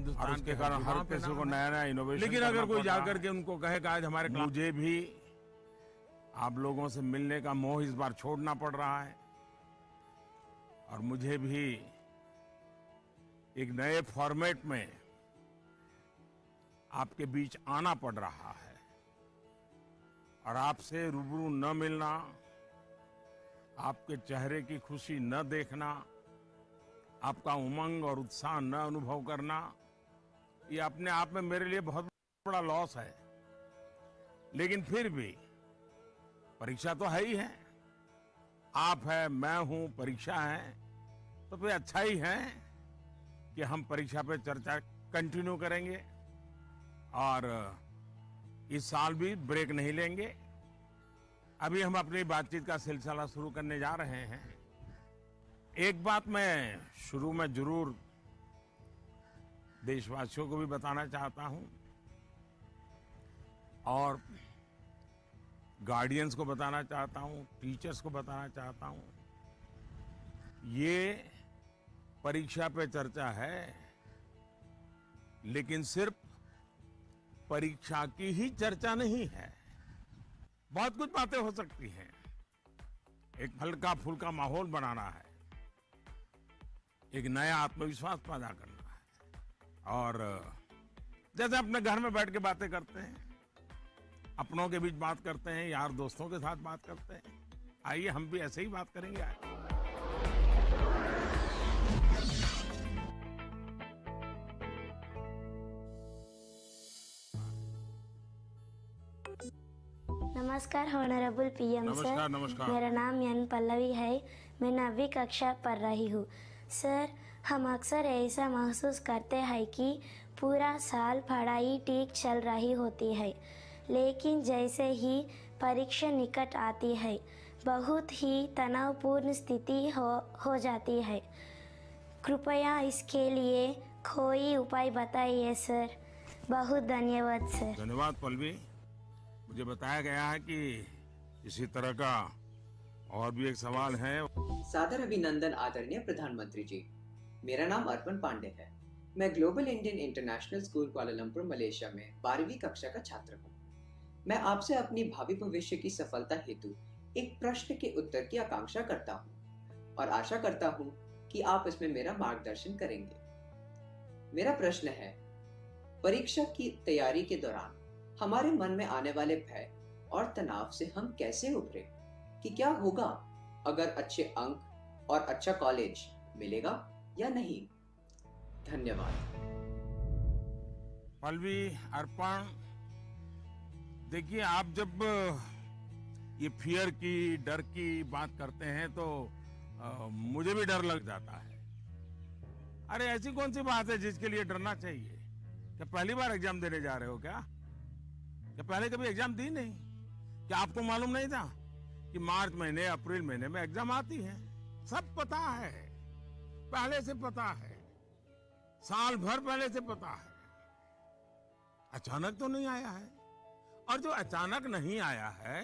हिंदुस्तान के कारण हर किसी को नया नया इनोवेशन। लेकिन अगर कोई जाकर के उनको कहे कि आज हमारे मुझे भी आप लोगों से मिलने का मोह इस बार छोड़ना पड़ रहा है और मुझे भी एक नए फॉर्मेट में आपके बीच आना पड़ रहा है और आपसे रूबरू न मिलना, आपके चेहरे की खुशी न देखना, आपका उमंग और उत्साह न अनुभव करना, ये अपने आप में मेरे लिए बहुत बड़ा लॉस है। लेकिन फिर भी परीक्षा तो है ही है, आप है, मैं हूं, परीक्षा है, तो फिर अच्छा ही है कि हम परीक्षा पे चर्चा कंटिन्यू करेंगे और इस साल भी ब्रेक नहीं लेंगे। अभी हम अपनी बातचीत का सिलसिला शुरू करने जा रहे हैं। एक बात मैं शुरू में जरूर देशवासियों को भी बताना चाहता हूं और गार्डियंस को बताना चाहता हूं, टीचर्स को बताना चाहता हूं, ये परीक्षा पे चर्चा है, लेकिन सिर्फ परीक्षा की ही चर्चा नहीं है। बहुत कुछ बातें हो सकती हैं। एक हल्का फुल्का माहौल बनाना है, एक नया आत्मविश्वास पैदा करना है और जैसे अपने घर में बैठ के बातें करते हैं, अपनों के बीच बात करते हैं, यार दोस्तों के साथ बात करते हैं, आइए हम भी ऐसे ही बात करेंगे आज। नमस्कार हॉनरेबल पीएम सर। नमस्कार नमस्कार। मेरा नाम एन पल्लवी है। मैं 9वीं कक्षा पढ़ रही हूँ। सर, हम अक्सर ऐसा महसूस करते हैं कि पूरा साल पढ़ाई ठीक चल रही होती है, लेकिन जैसे ही परीक्षा निकट आती है बहुत ही तनावपूर्ण स्थिति हो जाती है। कृपया इसके लिए कोई उपाय बताइए सर। बहुत धन्यवाद सर। धन्यवाद पल्लवी। मुझे बताया गया है कि इसी तरह का और भी एक सवाल है। सादर अभिनंदन आदरणीय प्रधानमंत्री जी। मेरा नाम अर्पण पांडे है। मैं global Indian international school Kuala Lumpur Malaysia में 12वीं कक्षा का छात्र हूँ। मैं आपसे अपनी भावी भविष्य की सफलता हेतु एक प्रश्न के उत्तर की आकांक्षा करता हूँ और आशा करता हूँ कि आप इसमें मेरा मार्गदर्शन करेंगे। मेरा प्रश्न है, परीक्षा की तैयारी के दौरान हमारे मन में आने वाले भय और तनाव से हम कैसे उभरे? कि क्या होगा अगर अच्छे अंक और अच्छा कॉलेज मिलेगा या नहीं? धन्यवाद। पल्लवी, अर्पण, देखिए आप जब ये फियर की, डर की बात करते हैं तो मुझे भी डर लग जाता है। अरे ऐसी कौन सी बात है जिसके लिए डरना चाहिए? क्या पहली बार एग्जाम देने जा रहे हो क्या पहले कभी एग्जाम दी नहीं? क्या आपको मालूम नहीं था कि मार्च महीने, अप्रैल महीने में एग्जाम आती है? सब पता है, पहले से पता है, साल भर पहले से पता है। अचानक तो नहीं आया है, और जो अचानक नहीं आया है,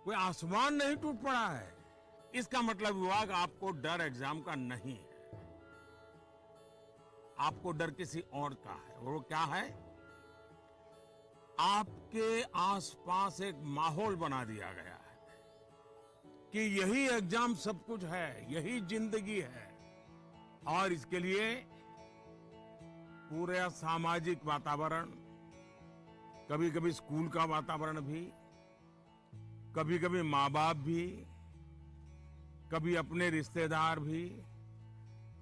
कोई आसमान नहीं टूट पड़ा है। इसका मतलब हुआ कि आपको डर एग्जाम का नहीं है, आपको डर किसी और का है। और वो क्या है? आपके आसपास एक माहौल बना दिया गया है कि यही एग्जाम सब कुछ है, यही जिंदगी है। और इसके लिए पूरा सामाजिक वातावरण, कभी कभी स्कूल का वातावरण भी, कभी कभी माँ बाप भी, कभी अपने रिश्तेदार भी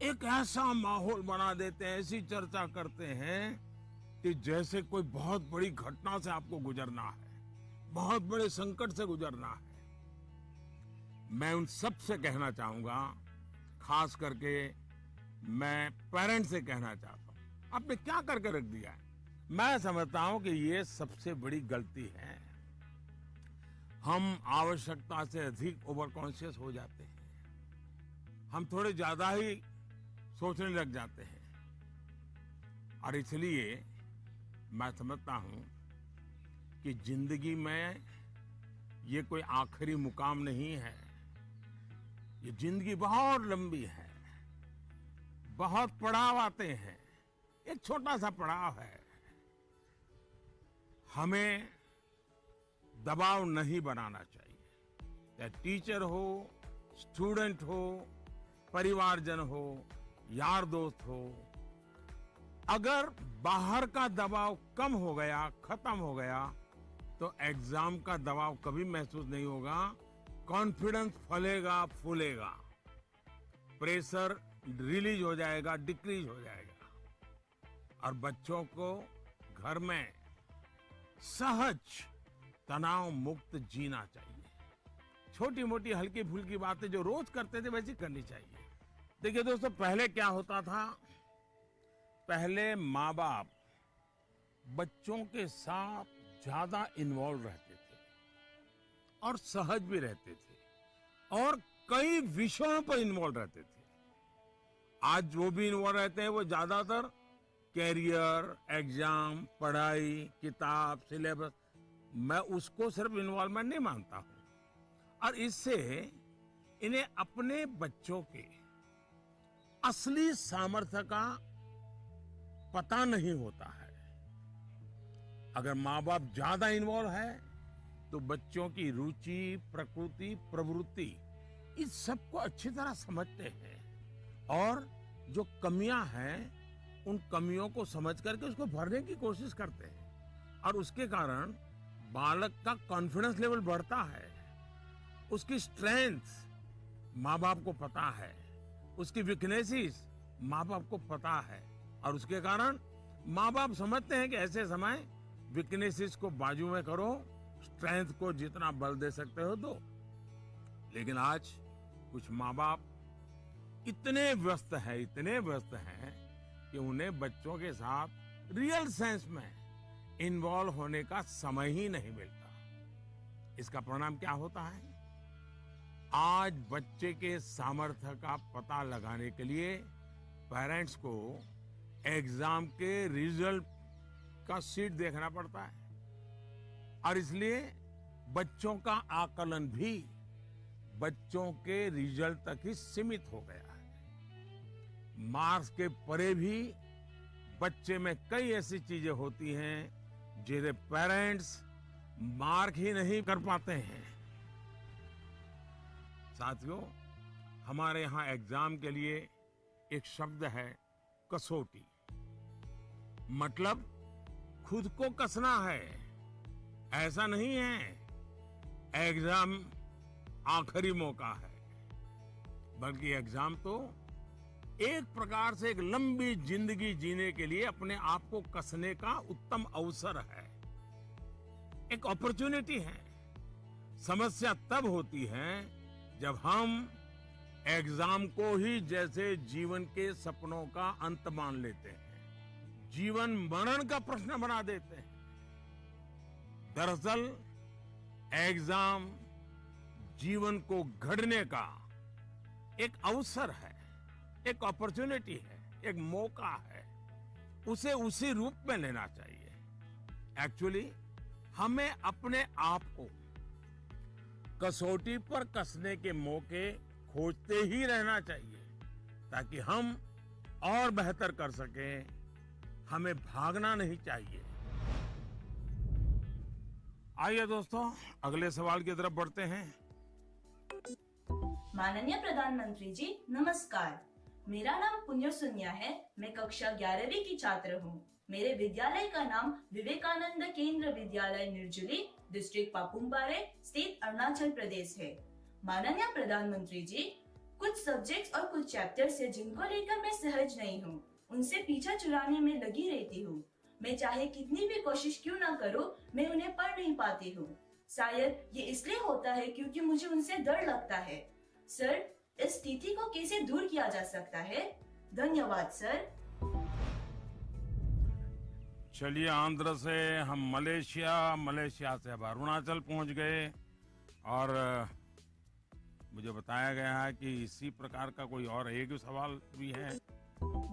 एक ऐसा माहौल बना देते हैं, ऐसी चर्चा करते हैं कि जैसे कोई बहुत बड़ी घटना से आपको गुजरना है, बहुत बड़े संकट से गुजरना है। मैं उन सब से कहना चाहूंगा, खास करके मैं पेरेंट्स से कहना चाहता हूं, आपने क्या करके रख दिया है? मैं समझता हूं कि ये सबसे बड़ी गलती है। हम आवश्यकता से अधिक ओवर कॉन्शियस हो जाते हैं, हम थोड़े ज्यादा ही सोचने लग जाते हैं और इसलिए मैं समझता हूं कि जिंदगी में ये कोई आखिरी मुकाम नहीं है। ये जिंदगी बहुत लंबी है, बहुत पड़ाव आते हैं, एक छोटा सा पड़ाव है। हमें दबाव नहीं बनाना चाहिए, चाहे टीचर हो, स्टूडेंट हो, परिवारजन हो, यार दोस्त हो। अगर बाहर का दबाव कम हो गया, खत्म हो गया, तो एग्जाम का दबाव कभी महसूस नहीं होगा। कॉन्फिडेंस फलेगा, फूलेगा, प्रेशर रिलीज हो जाएगा, डिक्रीज हो जाएगा, और बच्चों को घर में सहज तनाव मुक्त जीना चाहिए। छोटी मोटी हल्की फुल्की बातें जो रोज करते थे वैसी करनी चाहिए। देखिए दोस्तों, पहले क्या होता था, पहले माँ बाप बच्चों के साथ ज्यादा इन्वॉल्व रहते थे और सहज भी रहते थे और कई विषयों पर इन्वॉल्व रहते थे। आज जो भी इन्वॉल्व रहते हैं वो ज्यादातर कैरियर, एग्जाम, पढ़ाई, किताब, सिलेबस, मैं उसको सिर्फ इन्वॉल्वमेंट नहीं मानता हूं। और इससे इन्हें अपने बच्चों के असली सामर्थ्य का पता नहीं होता है। अगर माँ बाप ज्यादा इन्वॉल्व है तो बच्चों की रुचि, प्रकृति, प्रवृत्ति, इस सब को अच्छी तरह समझते हैं और जो कमियां हैं उन कमियों को समझ करके उसको भरने की कोशिश करते हैं। और उसके कारण बालक का कॉन्फिडेंस लेवल बढ़ता है, उसकी स्ट्रेंथ माँ बाप को पता है, उसकी वीकनेसेस माँ बाप को पता है, और उसके कारण माँ बाप समझते हैं कि ऐसे समय वीकनेसेस को बाजू में करो, स्ट्रेंथ को जितना बल दे सकते हो दो। लेकिन आज कुछ माँ बाप इतने व्यस्त हैं कि उन्हें बच्चों के साथ रियल सेंस में इन्वॉल्व होने का समय ही नहीं मिलता। इसका परिणाम क्या होता है, आज बच्चे के सामर्थ्य का पता लगाने के लिए पेरेंट्स को एग्जाम के रिजल्ट का शीट देखना पड़ता है, और इसलिए बच्चों का आकलन भी बच्चों के रिजल्ट तक ही सीमित हो गया है। मार्क्स के परे भी बच्चे में कई ऐसी चीजें होती हैं जिन्हें पेरेंट्स मार्क ही नहीं कर पाते हैं। साथियों, हमारे यहाँ एग्जाम के लिए एक शब्द है कसौटी, मतलब खुद को कसना है। ऐसा नहीं है एग्जाम आखिरी मौका है, बल्कि एग्जाम तो एक प्रकार से एक लंबी जिंदगी जीने के लिए अपने आप को कसने का उत्तम अवसर है, एक अपॉर्चुनिटी है। समस्या तब होती है जब हम एग्जाम को ही जैसे जीवन के सपनों का अंत मान लेते हैं, जीवन मरण का प्रश्न बना देते हैं। दरअसल एग्जाम जीवन को गढ़ने का एक अवसर है, एक अपॉर्चुनिटी है, एक मौका है। उसे उसी रूप में लेना चाहिए। एक्चुअली हमें अपने आप को कसौटी पर कसने के मौके खोजते ही रहना चाहिए ताकि हम और बेहतर कर सकें। हमें भागना नहीं चाहिए। आइए दोस्तों, अगले सवाल की तरफ बढ़ते हैं। माननीय प्रधानमंत्री जी नमस्कार, मेरा नाम पुण्य सुन्या है। मैं कक्षा 11वीं की छात्र हूँ। मेरे विद्यालय का नाम विवेकानंद केंद्र विद्यालय निर्जुली, डिस्ट्रिक्ट पापुमपारे, स्टेट अरुणाचल प्रदेश है। माननीय प्रधानमंत्री जी, कुछ सब्जेक्ट्स और कुछ चैप्टर्स है जिनको लेकर मैं सहज नहीं हूँ, उनसे पीछा छुड़ाने में लगी रहती हूँ। मैं चाहे कितनी भी कोशिश क्यों ना करूँ, मैं उन्हें पढ़ नहीं पाती हूँ। शायद ये इसलिए होता है क्योंकि मुझे उनसे डर लगता है। सर, इस स्थिति को कैसे दूर किया जा सकता है? धन्यवाद सर। चलिए, आंध्र से हम मलेशिया से अब अरुणाचल पहुंच गए और मुझे बताया गया है कि इसी प्रकार का कोई और एक सवाल भी है।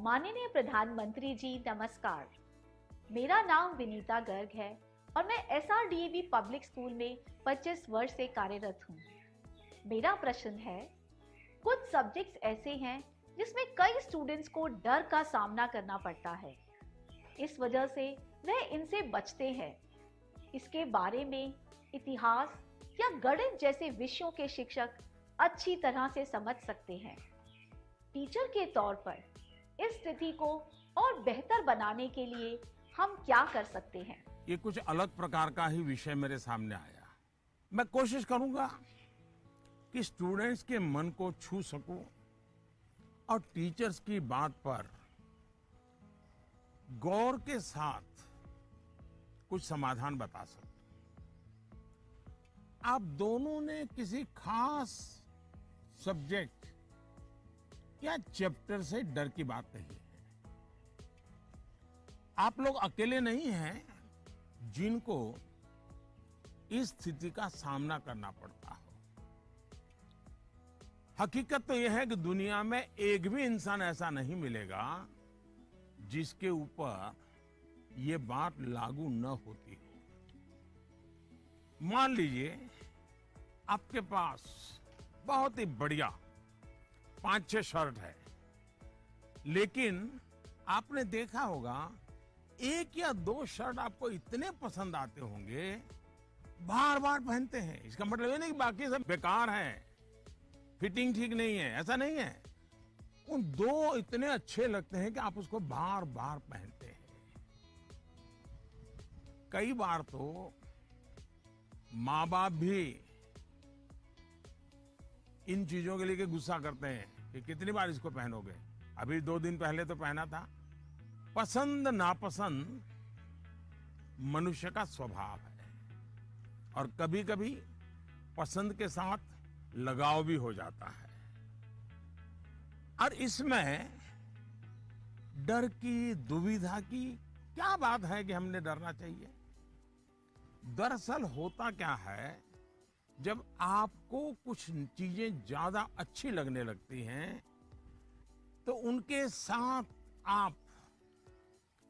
माननीय प्रधानमंत्री जी नमस्कार, मेरा नाम विनीता गर्ग है और मैं SRDAV पब्लिक स्कूल में 25 वर्ष से कार्यरत हूँ। मेरा प्रश्न है, कुछ सब्जेक्ट्स ऐसे हैं जिसमें कई स्टूडेंट्स को डर का सामना करना पड़ता है। इस वजह से वह इनसे बचते हैं। इसके बारे में इतिहास या गणित जैसे विषयों के शिक्षक अच्छी तरह से समझ सकते हैं। टीचर के तौर पर इस स्थिति को और बेहतर बनाने के लिए हम क्या कर सकते हैं? ये कुछ अलग प्रकार का ही विषय मेरे सामने आया। मैं कोशिश करूंगा कि स्टूडेंट्स के मन को छू सकूं और टीचर्स की बात पर गौर के साथ कुछ समाधान बता सकूं। आप दोनों ने किसी खास सब्जेक्ट या चैप्टर से डर की बात कही है। आप लोग अकेले नहीं हैं जिनको इस स्थिति का सामना करना पड़ता हो। हकीकत तो यह है कि दुनिया में एक भी इंसान ऐसा नहीं मिलेगा जिसके ऊपर ये बात लागू न होती हो। मान लीजिए आपके पास बहुत ही बढ़िया 5-6 शर्ट है, लेकिन आपने देखा होगा एक या 2 शर्ट आपको इतने पसंद आते होंगे, बार बार पहनते हैं। इसका मतलब ये नहीं कि बाकी सब बेकार हैं, फिटिंग ठीक नहीं है, ऐसा नहीं है। उन 2 इतने अच्छे लगते हैं कि आप उसको बार बार पहनते हैं। कई बार तो माँ बाप भी इन चीजों के लिए गुस्सा करते हैं कि कितनी बार इसको पहनोगे, अभी 2 दिन पहले तो पहना था। पसंद नापसंद मनुष्य का स्वभाव है और कभी कभी पसंद के साथ लगाव भी हो जाता है। और इसमें डर की, दुविधा की क्या बात है कि हमने डरना चाहिए? दरअसल होता क्या है, जब आपको कुछ चीजें ज्यादा अच्छी लगने लगती हैं तो उनके साथ आप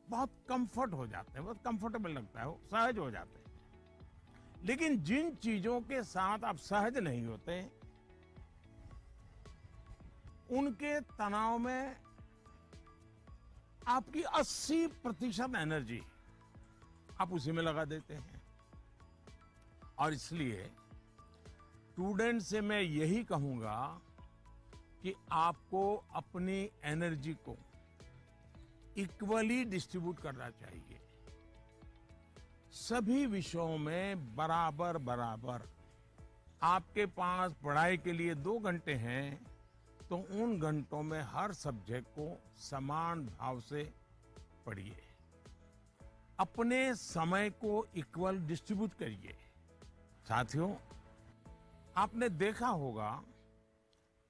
बहुत कंफर्ट हो जाते हैं, बहुत कंफर्टेबल लगता है, सहज हो जाते हैं। लेकिन जिन चीजों के साथ आप सहज नहीं होते, उनके तनाव में आपकी 80% एनर्जी आप उसी में लगा देते हैं। और इसलिए स्टूडेंट से मैं यही कहूंगा कि आपको अपनी एनर्जी को इक्वली डिस्ट्रीब्यूट करना चाहिए। सभी विषयों में बराबर बराबर। आपके पास पढ़ाई के लिए 2 घंटे हैं तो उन घंटों में हर सब्जेक्ट को समान भाव से पढ़िए। अपने समय को इक्वल डिस्ट्रीब्यूट करिए। साथियों, आपने देखा होगा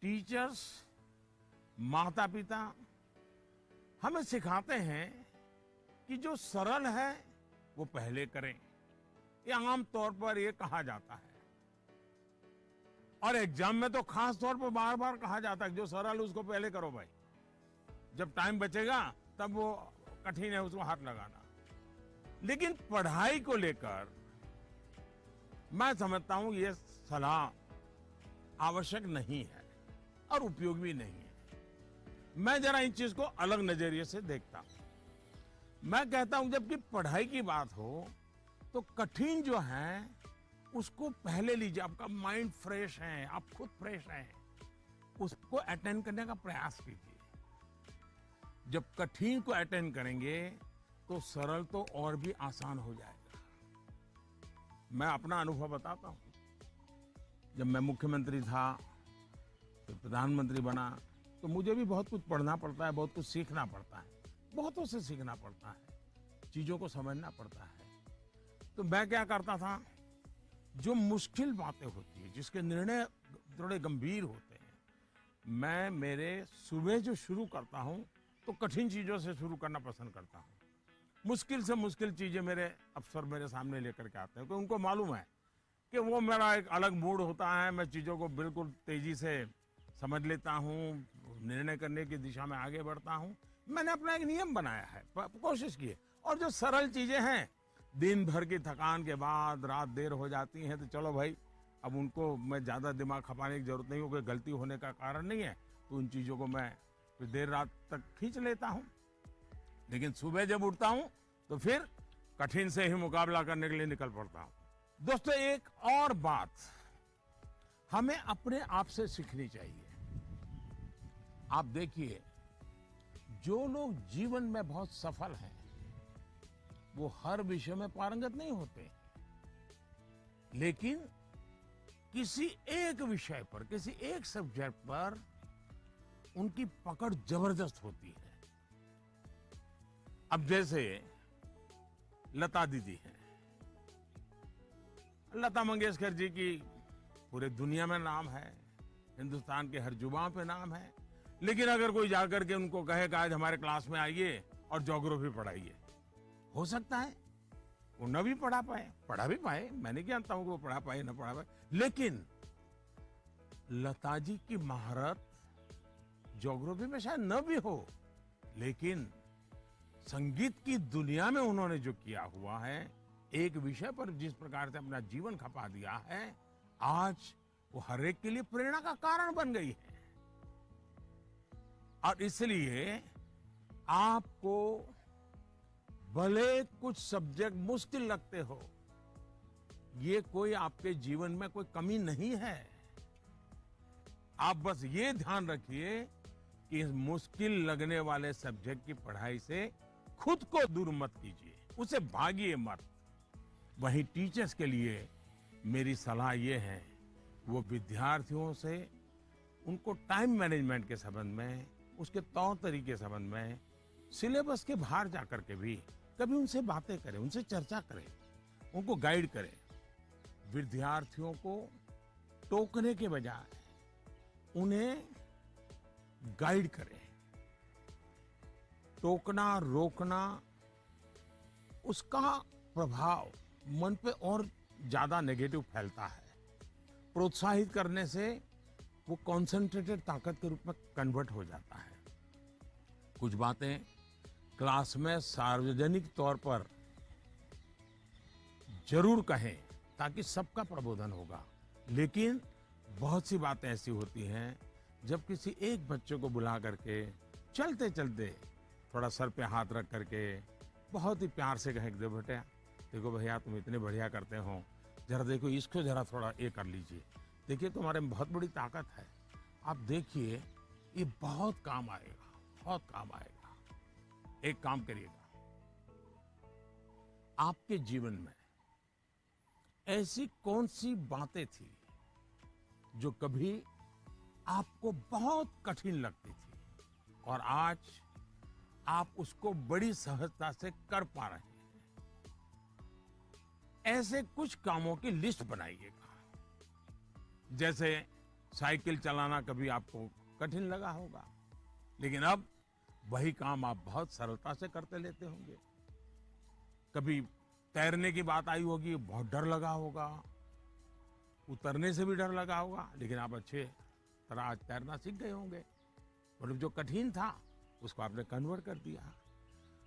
टीचर्स, माता पिता हमें सिखाते हैं कि जो सरल है वो पहले करें। ये आम तौर पर ये कहा जाता है और एग्जाम में तो खास तौर पर बार बार कहा जाता है जो सरल उसको पहले करो भाई, जब टाइम बचेगा तब वो कठिन है उसको हाथ लगाना। लेकिन पढ़ाई को लेकर मैं समझता हूं ये सलाह आवश्यक नहीं है और उपयोगी भी नहीं है। मैं जरा इन चीज को अलग नजरिए से देखता हूं। मैं कहता हूं जबकि पढ़ाई की बात हो तो कठिन जो है उसको पहले लीजिए। आपका माइंड फ्रेश है, आप खुद फ्रेश हैं, उसको अटेंड करने का प्रयास कीजिए। जब कठिन को अटेंड करेंगे तो सरल तो और भी आसान हो जाएगा। मैं अपना अनुभव बताता हूं। जब मैं मुख्यमंत्री था, तो प्रधानमंत्री बना, तो मुझे भी बहुत कुछ पढ़ना पड़ता है, बहुत कुछ सीखना पड़ता है, बहुतों से सीखना पड़ता है, चीजों को समझना पड़ता है। तो मैं क्या करता था, जो मुश्किल बातें होती है, जिसके निर्णय थोड़े गंभीर होते हैं, मैं मेरे सुबह जो शुरू करता हूं तो कठिन चीजों से शुरू करना पसंद करता हूं। मुश्किल से मुश्किल चीजें मेरे अफसर मेरे सामने लेकर के आते हैं, क्योंकि उनको मालूम है कि वो मेरा एक अलग मूड होता है। मैं चीजों को बिल्कुल तेजी से समझ लेता हूँ, निर्णय करने की दिशा में आगे बढ़ता हूँ। मैंने अपना एक नियम बनाया है, कोशिश की है। और जो सरल चीजें हैं, दिन भर की थकान के बाद रात देर हो जाती है तो चलो भाई, अब उनको मैं ज्यादा दिमाग खपाने की जरूरत नहीं हो, कोई गलती होने का कारण नहीं है, तो उन चीजों को मैं फिर देर रात तक खींच लेता हूं, लेकिन सुबह जब उठता हूं तो फिर कठिन से ही मुकाबला करने के लिए निकल पड़ता हूं। दोस्तों, एक और बात हमें अपने आप से सीखनी चाहिए। आप देखिए, जो लोग जीवन में बहुत सफल हैं, वो हर विषय में पारंगत नहीं होते, लेकिन किसी एक विषय पर, किसी एक सब्जेक्ट पर उनकी पकड़ जबरदस्त होती है। अब जैसे लता दीदी हैं, लता मंगेशकर जी की पूरे दुनिया में नाम है, हिंदुस्तान के हर जुबान पे नाम है, लेकिन अगर कोई जाकर के उनको कहे कि आज हमारे क्लास में आइए और ज्योग्राफी पढ़ाइए, हो सकता है वो न भी पढ़ा भी पाए, मैं नहीं जानता हूं कि वो पढ़ा पाए न पढ़ा पाए, लेकिन लता जी की महारत ज्योग्राफी में शायद न भी हो, लेकिन संगीत की दुनिया में उन्होंने जो किया हुआ है, एक विषय पर जिस प्रकार से अपना जीवन खपा दिया है, आज वो हर एक के लिए प्रेरणा का कारण बन गई है। और इसलिए आपको भले कुछ सब्जेक्ट मुश्किल लगते हो, ये कोई आपके जीवन में कोई कमी नहीं है। आप बस ये ध्यान रखिए कि इस मुश्किल लगने वाले सब्जेक्ट की पढ़ाई से खुद को दूर मत कीजिए, उसे भागिए मत। वहीं टीचर्स के लिए मेरी सलाह ये है, वो विद्यार्थियों से उनको टाइम मैनेजमेंट के संबंध में, उसके तौर तरीके संबंध में, सिलेबस के बाहर जाकर के भी कभी उनसे बातें करें, उनसे चर्चा करें, उनको गाइड करें। विद्यार्थियों को टोकने के बजाय उन्हें गाइड करें। टोकना, रोकना, उसका प्रभाव मन पे और ज्यादा नेगेटिव फैलता है। प्रोत्साहित करने से वो कॉन्सेंट्रेटेड ताकत के रूप में कन्वर्ट हो जाता है। कुछ बातें क्लास में सार्वजनिक तौर पर जरूर कहें ताकि सबका प्रबोधन होगा, लेकिन बहुत सी बातें ऐसी होती हैं जब किसी एक बच्चे को बुला करके चलते चलते थोड़ा सर पे हाथ रख करके बहुत ही प्यार से कहें, देखो भैया तुम इतने बढ़िया करते हो, जरा देखो इसको जरा थोड़ा ये कर लीजिए, देखिए तुम्हारे में बहुत बड़ी ताकत है, आप देखिए ये बहुत काम आएगा, बहुत काम आएगा। एक काम करिएगा, आपके जीवन में ऐसी कौन सी बातें थी जो कभी आपको बहुत कठिन लगती थी और आज आप उसको बड़ी सहजता से कर पा रहे हैं? ऐसे कुछ कामों की लिस्ट बनाइएगा। जैसे साइकिल चलाना कभी आपको कठिन लगा होगा, लेकिन अब वही काम आप बहुत सरलता से करते लेते होंगे। कभी तैरने की बात आई होगी, बहुत डर लगा होगा, उतरने से भी डर लगा होगा, लेकिन आप अच्छे तरह आज तैरना सीख गए होंगे। मतलब जो कठिन था उसको आपने कन्वर्ट कर दिया।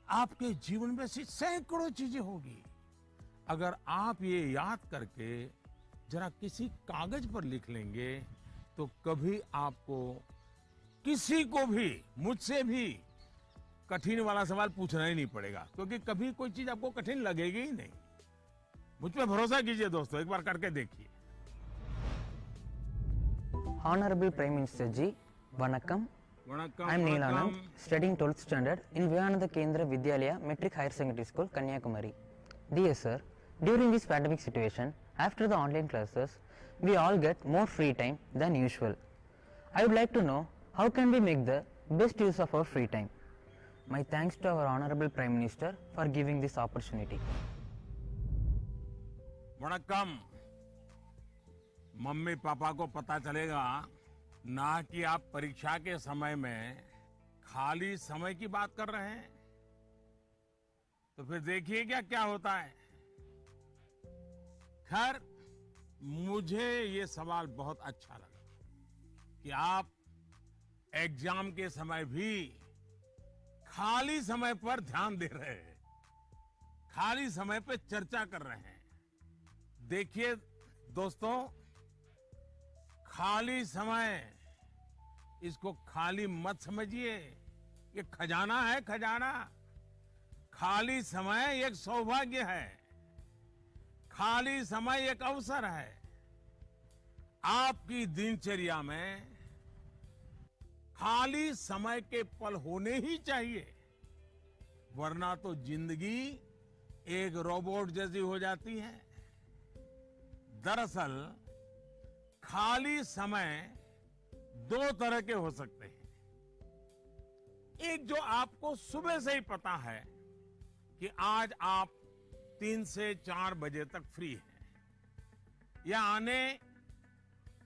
आपके जीवन में ऐसी सैकड़ों चीजें होगी, अगर आप ये याद करके जरा किसी कागज पर लिख लेंगे तो कभी आपको किसी को भी, मुझसे भी कठिन वाला सवाल पूछना ही नहीं पड़ेगा, क्योंकि कभी कोई चीज आपको कठिन लगेगी ही नहीं। मुझ पे भरोसा कीजिए दोस्तों, एक बार करके देखिए। Honorable Prime Minister Ji, Vanakkam. I am Neelanand, studying 12th standard in Vivekananda Kendra Vidyalaya Metric Higher Secondary School, Kanyakumari. Dear sir, during this pandemic situation, after the online classes, we all get more free time than usual. I would like to know how can we make the best use of our free time. My thanks to our Honorable Prime Minister for giving this opportunity. वणक्कम। Mummy papa को पता चलेगा ना कि आप परीक्षा के समय में खाली समय की बात कर रहे हैं, तो फिर देखिए क्या क्या होता है। खैर, मुझे ये सवाल बहुत अच्छा लगा कि आप एग्जाम के समय भी खाली समय पर ध्यान दे रहे हैं, खाली समय पर चर्चा कर रहे हैं। देखिए दोस्तों, खाली समय इसको खाली मत समझिए, ये खजाना है, खजाना। खाली समय एक सौभाग्य है, खाली समय एक अवसर है। आपकी दिनचर्या में खाली समय के पल होने ही चाहिए, वरना तो जिंदगी एक रोबोट जैसी हो जाती है। दरअसल खाली समय दो तरह के हो सकते हैं। एक जो आपको सुबह से ही पता है कि आज आप 3 से 4 बजे तक फ्री हैं, या आने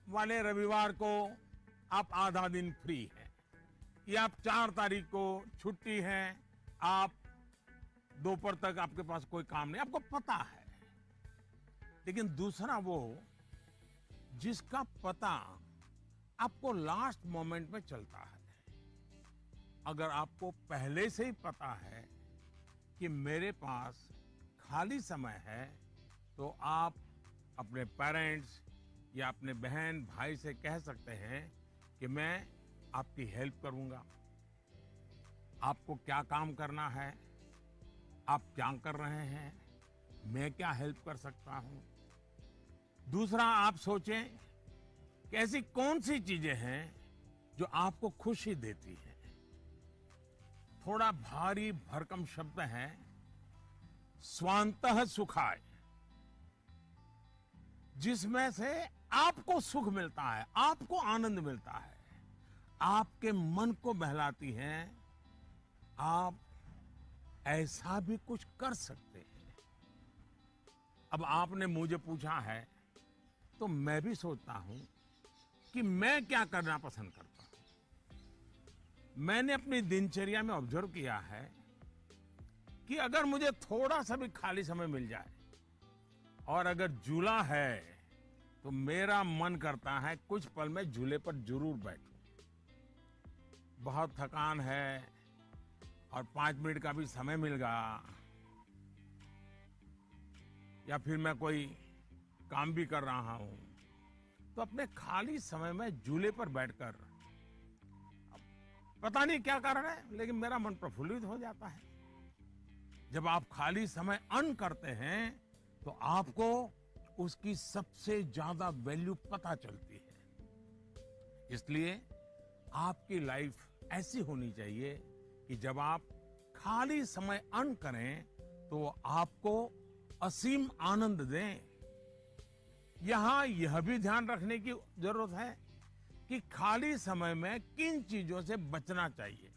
वाले रविवार को आप आधा दिन फ्री हैं, या आप 4 तारीख को छुट्टी है, आप दोपहर तक आपके पास कोई काम नहीं, आपको पता है। लेकिन दूसरा वो जिसका पता आपको लास्ट मोमेंट में चलता है। अगर आपको पहले से ही पता है कि मेरे पास खाली समय है, तो आप अपने पेरेंट्स या अपने बहन भाई से कह सकते हैं कि मैं आपकी हेल्प करूंगा। आपको क्या काम करना है, आप क्या कर रहे हैं, मैं क्या हेल्प कर सकता हूं। दूसरा, आप सोचें कि ऐसी कौन सी चीजें हैं जो आपको खुशी देती है। थोड़ा भारी भरकम शब्द है, स्वांतः सुखाय, जिसमें से आपको सुख मिलता है, आपको आनंद मिलता है, आपके मन को बहलाती हैं। आप ऐसा भी कुछ कर सकते हैं। अब आपने मुझे पूछा है, तो मैं भी सोचता हूं कि मैं क्या करना पसंद करता हूं। मैंने अपनी दिनचर्या में ऑब्जर्व किया है कि अगर मुझे थोड़ा सा भी खाली समय मिल जाए, और अगर झूला है, तो मेरा मन करता है कुछ पल में झूले पर जरूर बैठूं। बहुत थकान है और 5 मिनट का भी समय मिल गया, या फिर मैं कोई काम भी कर रहा हूं, तो अपने खाली समय में झूले पर बैठकर, पता नहीं क्या कारण है, लेकिन मेरा मन प्रफुल्लित हो जाता है। जब आप खाली समय अर्न करते हैं, तो आपको उसकी सबसे ज्यादा वैल्यू पता चलती है। इसलिए आपकी लाइफ ऐसी होनी चाहिए कि जब आप खाली समय अर्न करें, तो आपको असीम आनंद दें। यहां यह भी ध्यान रखने की जरूरत है कि खाली समय में किन चीजों से बचना चाहिए,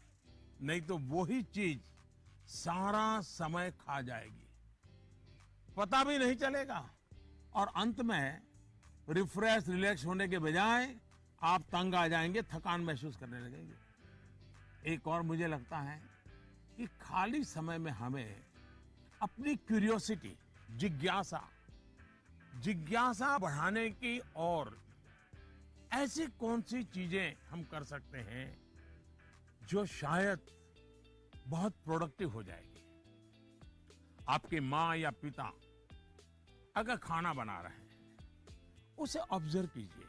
नहीं तो वही चीज सारा समय खा जाएगी, पता भी नहीं चलेगा, और अंत में रिफ्रेश रिलैक्स होने के बजाय आप तंग आ जाएंगे, थकान महसूस करने लगेंगे। एक और मुझे लगता है कि खाली समय में हमें अपनी क्यूरियोसिटी, जिज्ञासा बढ़ाने की और ऐसी कौन सी चीजें हम कर सकते हैं जो शायद बहुत प्रोडक्टिव हो जाएगी। आपकी माँ या पिता अगर खाना बना रहे हैं, उसे ऑब्जर्व कीजिए।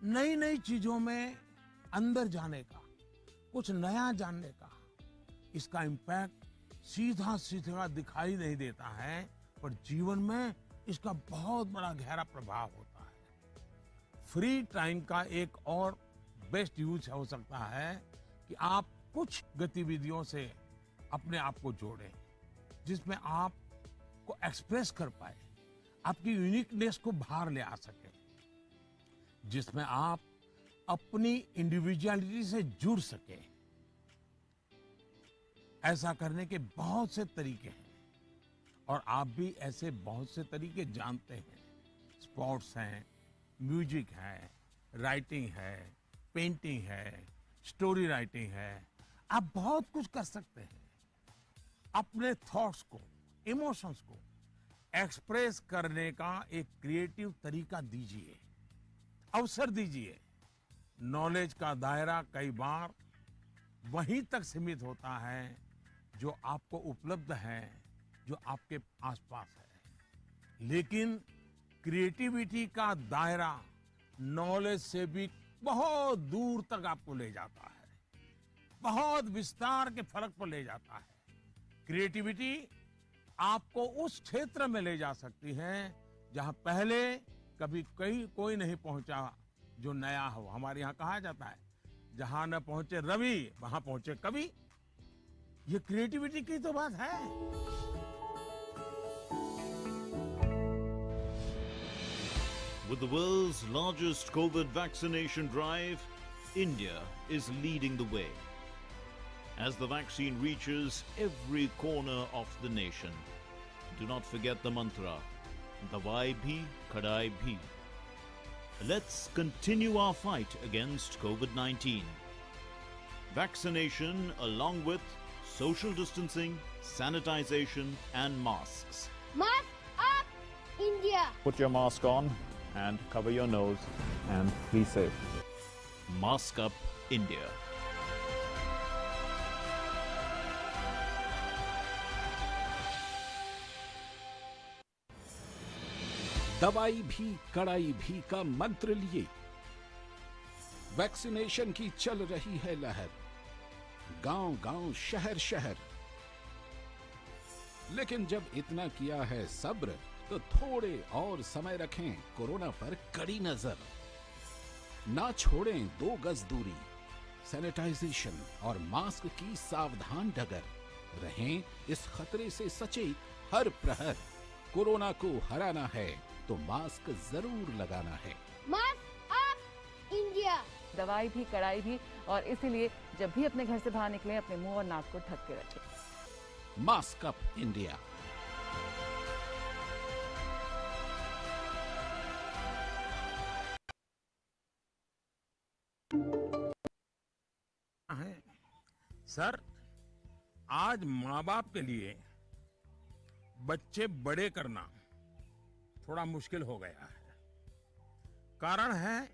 नई नई चीजों में अंदर जाने का, कुछ नया जानने का, इसका इम्पैक्ट सीधा सीधा दिखाई नहीं देता है, पर जीवन में इसका बहुत बड़ा गहरा प्रभाव होता है। फ्री टाइम का एक और बेस्ट यूज हो सकता है कि आप कुछ गतिविधियों से अपने आप को जोड़ें, जिसमें आप को एक्सप्रेस कर पाए, आपकी यूनिकनेस को बाहर ले आ सके, जिसमें आप अपनी इंडिविजुअलिटी से जुड़ सके। ऐसा करने के बहुत से तरीके हैं, और आप भी ऐसे बहुत से तरीके जानते हैं। स्पोर्ट्स हैं, म्यूजिक है, राइटिंग है, पेंटिंग है, स्टोरी राइटिंग है। आप बहुत कुछ कर सकते हैं। अपने थॉट्स को, इमोशंस को एक्सप्रेस करने का एक क्रिएटिव तरीका दीजिए, अवसर दीजिए। नॉलेज का दायरा कई बार वहीं तक सीमित होता है जो आपको उपलब्ध है, जो आपके आसपास है, लेकिन क्रिएटिविटी का दायरा नॉलेज से भी बहुत दूर तक आपको ले जाता है, बहुत विस्तार के फलक पर ले जाता है। क्रिएटिविटी आपको उस क्षेत्र में ले जा सकती है जहां पहले कभी कोई नहीं पहुंचा, जो नया हो। हमारे यहाँ कहा जाता है, जहां न पहुंचे रवि वहां पहुंचे कवि। ये क्रिएटिविटी की तो बात है। With the world's largest COVID vaccination drive, India is leading the way. As the vaccine reaches every corner of the nation, do not forget the mantra, Dawai bhi, Kadai bhi. Let's continue our fight against COVID-19. Vaccination along with social distancing, sanitization and masks. Mask up, India! Put your mask on and cover your nose and be safe. Mask up, India. दवाई भी कड़ाई भी का मंत्र लिए vaccination की चल रही है लहर, गांव गांव शहर शहर। लेकिन जब इतना किया है सब्र, तो थोड़े और समय रखें कोरोना पर कड़ी नजर। ना छोड़ें 2 गज दूरी, सैनिटाइजेशन और मास्क की सावधान डगर। रहें इस खतरे से सचेत हर प्रहर। कोरोना को हराना है तो मास्क जरूर लगाना है। Mask up, India! दवाई भी कड़ाई भी, और इसीलिए जब भी अपने घर से बाहर निकलें अपने मुंह और नाक को ढक के रखें। Mask up, India. सर, आज माँ बाप के लिए बच्चे बड़े करना थोड़ा मुश्किल हो गया है। कारण है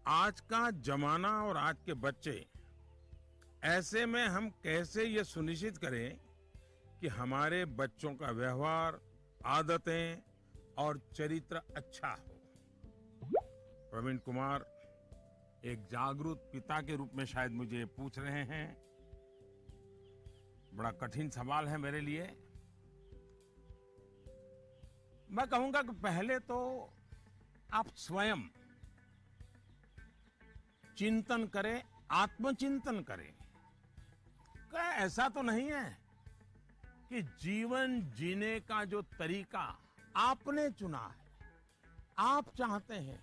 आज का जमाना और आज के बच्चे। ऐसे में हम कैसे ये सुनिश्चित करें कि हमारे बच्चों का व्यवहार, आदतें और चरित्र अच्छा हो। प्रवीण कुमार एक जागरूक पिता के रूप में शायद मुझे पूछ रहे हैं। बड़ा कठिन सवाल है मेरे लिए। मैं कहूंगा कि पहले तो आप स्वयं चिंतन करें, आत्मचिंतन करें। क्या ऐसा तो नहीं है कि जीवन जीने का जो तरीका आपने चुना है, आप चाहते हैं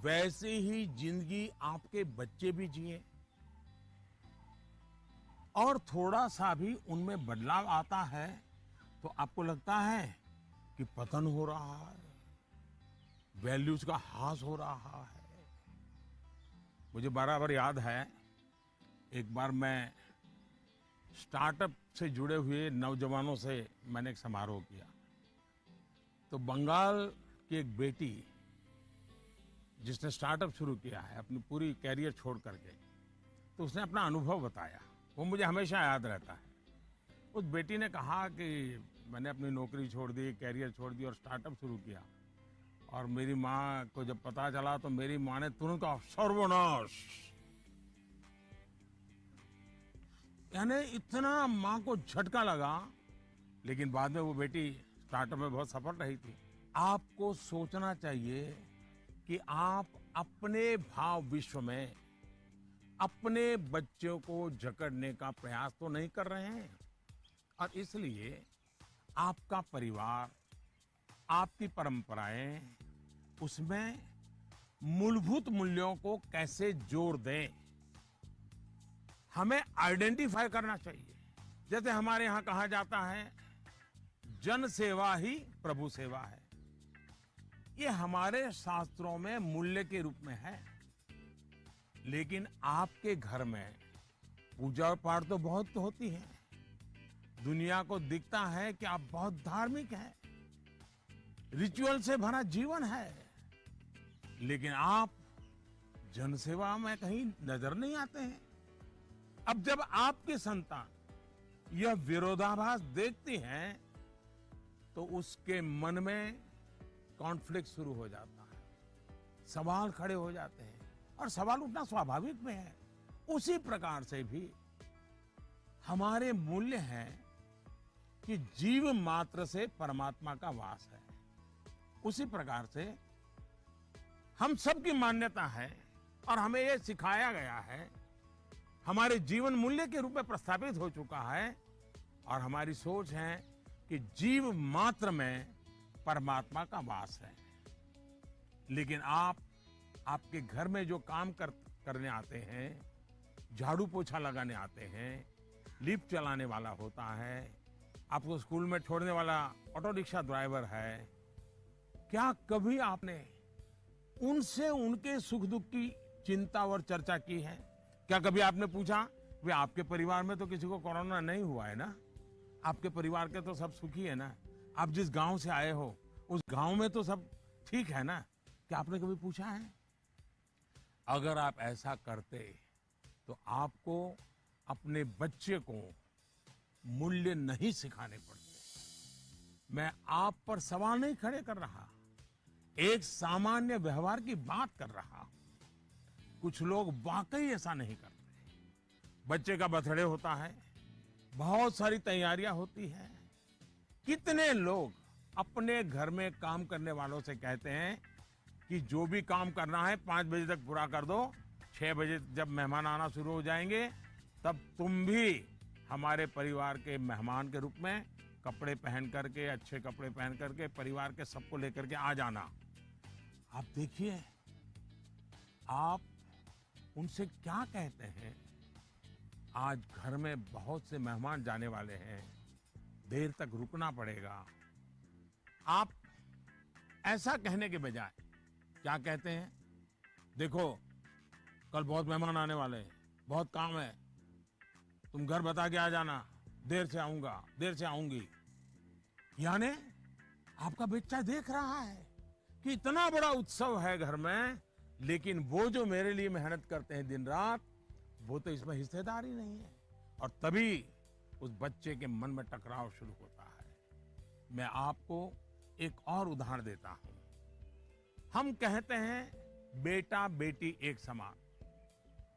वैसे ही जिंदगी आपके बच्चे भी जिए, और थोड़ा सा भी उनमें बदलाव आता है तो आपको लगता है कि पतन हो रहा है, वैल्यूज का ह्रास हो रहा है। मुझे बराबर याद है, एक बार मैं स्टार्टअप से जुड़े हुए नौजवानों से मैंने एक समारोह किया। तो बंगाल की एक बेटी जिसने स्टार्टअप शुरू किया है अपनी पूरी कैरियर छोड़ करके, तो उसने अपना अनुभव बताया। वो मुझे हमेशा याद रहता है। उस बेटी ने कहा कि मैंने अपनी नौकरी छोड़ दी, कैरियर छोड़ दी और स्टार्टअप शुरू किया, और मेरी माँ को जब पता चला तो मेरी माँ ने तुरंत कहा सर्वनाश। यानी इतना माँ को झटका लगा। लेकिन बाद में वो बेटी स्टार्टअप में बहुत सफल रही थी। आपको सोचना चाहिए कि आप अपने भाव विश्व में अपने बच्चों को जकड़ने का प्रयास तो नहीं कर रहे हैं, और इसलिए आपका परिवार, आपकी परंपराएं, उसमें मूलभूत मूल्यों को कैसे जोड़ दें, हमें आइडेंटिफाई करना चाहिए। जैसे हमारे यहां कहा जाता है, जन सेवा ही प्रभु सेवा है। ये हमारे शास्त्रों में मूल्य के रूप में है। लेकिन आपके घर में पूजा पाठ तो बहुत होती है। दुनिया को दिखता है कि आप बहुत धार्मिक हैं, रिचुअल से भरा जीवन है, लेकिन आप जनसेवा में कहीं नजर नहीं आते हैं। अब जब आपकी संतान यह विरोधाभास देखती हैं, तो उसके मन में कॉन्फ्लिक्ट शुरू हो जाता है, सवाल खड़े हो जाते हैं। और सवाल उठना स्वाभाविक में है। उसी प्रकार से भी हमारे मूल्य हैं कि जीव मात्र से परमात्मा का वास है। उसी प्रकार से हम सबकी मान्यता है और हमें यह सिखाया गया है, हमारे जीवन मूल्य के रूप में प्रस्थापित हो चुका है और हमारी सोच है कि जीव मात्र में परमात्मा का वास है। लेकिन आपके घर में जो काम करने आते हैं, झाड़ू पोछा लगाने आते हैं, लिफ्ट चलाने वाला होता है, आपको स्कूल में छोड़ने वाला ऑटो रिक्शा ड्राइवर है, क्या कभी आपने उनसे उनके सुख दुख की चिंता और चर्चा की है? क्या कभी आपने पूछा वे आपके परिवार में तो किसी को कोरोना नहीं हुआ है ना? आपके परिवार के तो सब सुखी है ना? आप जिस गांव से आए हो उस गांव में तो सब ठीक है ना? क्या आपने कभी पूछा है? अगर आप ऐसा करते तो आपको अपने बच्चे को मूल्य नहीं सिखाने पड़ते। मैं आप पर सवाल नहीं खड़े कर रहा, एक सामान्य व्यवहार की बात कर रहा। कुछ लोग वाकई ऐसा नहीं करते। बच्चे का बर्थडे होता है, बहुत सारी तैयारियां होती हैं। कितने लोग अपने घर में काम करने वालों से कहते हैं कि जो भी काम करना है 5 बजे तक पूरा कर दो, 6 बजे जब मेहमान आना शुरू हो जाएंगे तब तुम भी हमारे परिवार के मेहमान के रूप में कपड़े पहन करके, अच्छे कपड़े पहन करके परिवार के सबको लेकर के आ जाना। आप देखिए, आप उनसे क्या कहते हैं? आज घर में बहुत से मेहमान जाने वाले हैं, देर तक रुकना पड़ेगा। आप ऐसा कहने के बजाय क्या कहते हैं? देखो, कल बहुत मेहमान आने वाले हैं, बहुत काम है, तुम घर बता के आ जाना, देर से आऊंगा, देर से आऊंगी। यानी आपका बच्चा देख रहा है कि इतना बड़ा उत्सव है घर में, लेकिन वो जो मेरे लिए मेहनत करते हैं दिन रात, वो तो इसमें हिस्सेदार ही नहीं है। और तभी उस बच्चे के मन में टकराव शुरू होता है। मैं आपको एक और उदाहरण देता हूं। हम कहते हैं बेटा बेटी एक समान,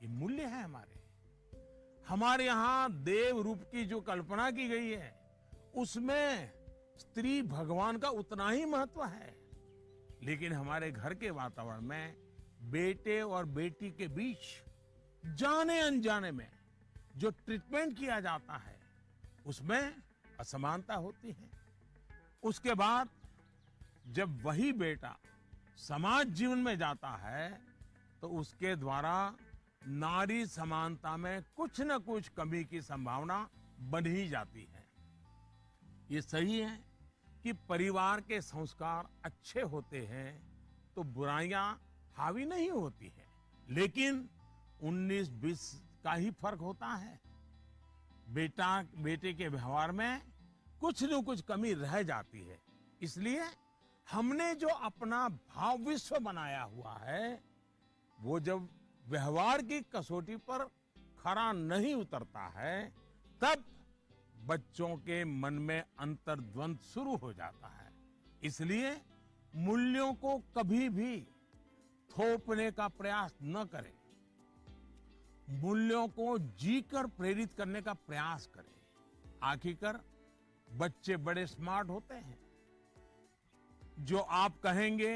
ये मूल्य है हमारे यहां देव रूप की जो कल्पना की गई है उसमें स्त्री भगवान का उतना ही महत्व है। लेकिन हमारे घर के वातावरण में बेटे और बेटी के बीच जाने अनजाने में जो ट्रीटमेंट किया जाता है उसमें असमानता होती है। उसके बाद जब वही बेटा समाज जीवन में जाता है तो उसके द्वारा नारी समानता में कुछ न कुछ कमी की संभावना बन ही जाती है। ये सही है कि परिवार के संस्कार अच्छे होते हैं तो बुराइयां हावी नहीं होती हैं, लेकिन 19-20 का ही फर्क होता है। बेटा बेटे के व्यवहार में कुछ न कुछ कमी रह जाती है। इसलिए हमने जो अपना भाव विश्व बनाया हुआ है वो जब व्यवहार की कसौटी पर खरा नहीं उतरता है तब बच्चों के मन में अंतर्द्वंद शुरू हो जाता है। इसलिए मूल्यों को कभी भी थोपने का प्रयास न करें, मूल्यों को जीकर प्रेरित करने का प्रयास करें। आखिरकार बच्चे बड़े स्मार्ट होते हैं, जो आप कहेंगे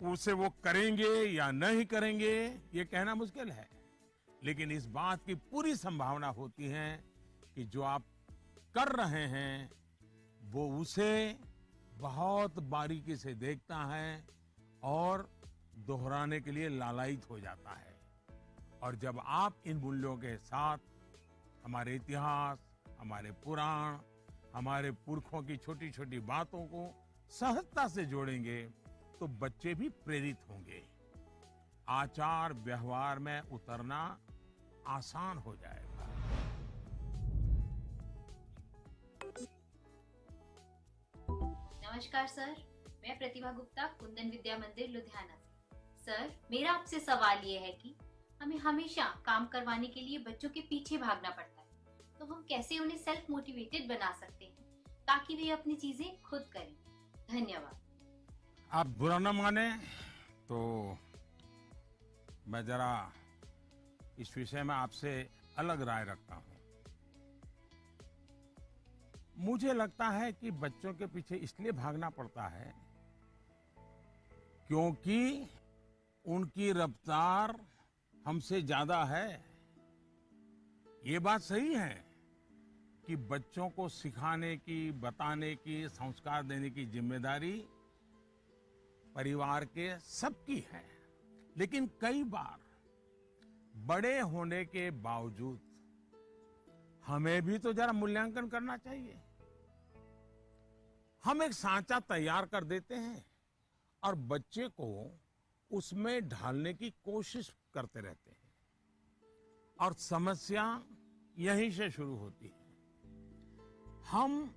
उसे वो करेंगे या नहीं करेंगे ये कहना मुश्किल है, लेकिन इस बात की पूरी संभावना होती है कि जो आप कर रहे हैं वो उसे बहुत बारीकी से देखता है और दोहराने के लिए लालायित हो जाता है। और जब आप इन मूल्यों के साथ हमारे इतिहास, हमारे पुराण, हमारे पुरखों की छोटी छोटी बातों को सहजता से जोड़ेंगे तो बच्चे भी प्रेरित होंगे। आचार व्यवहार में उतरना आसान हो जाएगा। नमस्कार सर, मैं प्रतिभा गुप्ता, कुंदन विद्या मंदिर लुधियाना से। सर, मेरा आपसे सवाल ये है कि हमें हमेशा काम करवाने के लिए बच्चों के पीछे भागना पड़ता है, तो हम कैसे उन्हें सेल्फ मोटिवेटेड बना सकते हैं ताकि वे अपनी चीजें खुद करें? धन्यवाद। आप बुरा न माने तो मैं जरा इस विषय में आपसे अलग राय रखता हूं। मुझे लगता है कि बच्चों के पीछे इसलिए भागना पड़ता है क्योंकि उनकी रफ्तार हमसे ज्यादा है। ये बात सही है कि बच्चों को सिखाने की, बताने की, संस्कार देने की जिम्मेदारी परिवार के सबकी है। लेकिन कई बार बड़े होने के बावजूद हमें भी तो जरा मूल्यांकन करना चाहिए। हम एक सांचा तैयार कर देते हैं और बच्चे को उसमें ढालने की कोशिश करते रहते हैं और समस्या यहीं से शुरू होती है। हम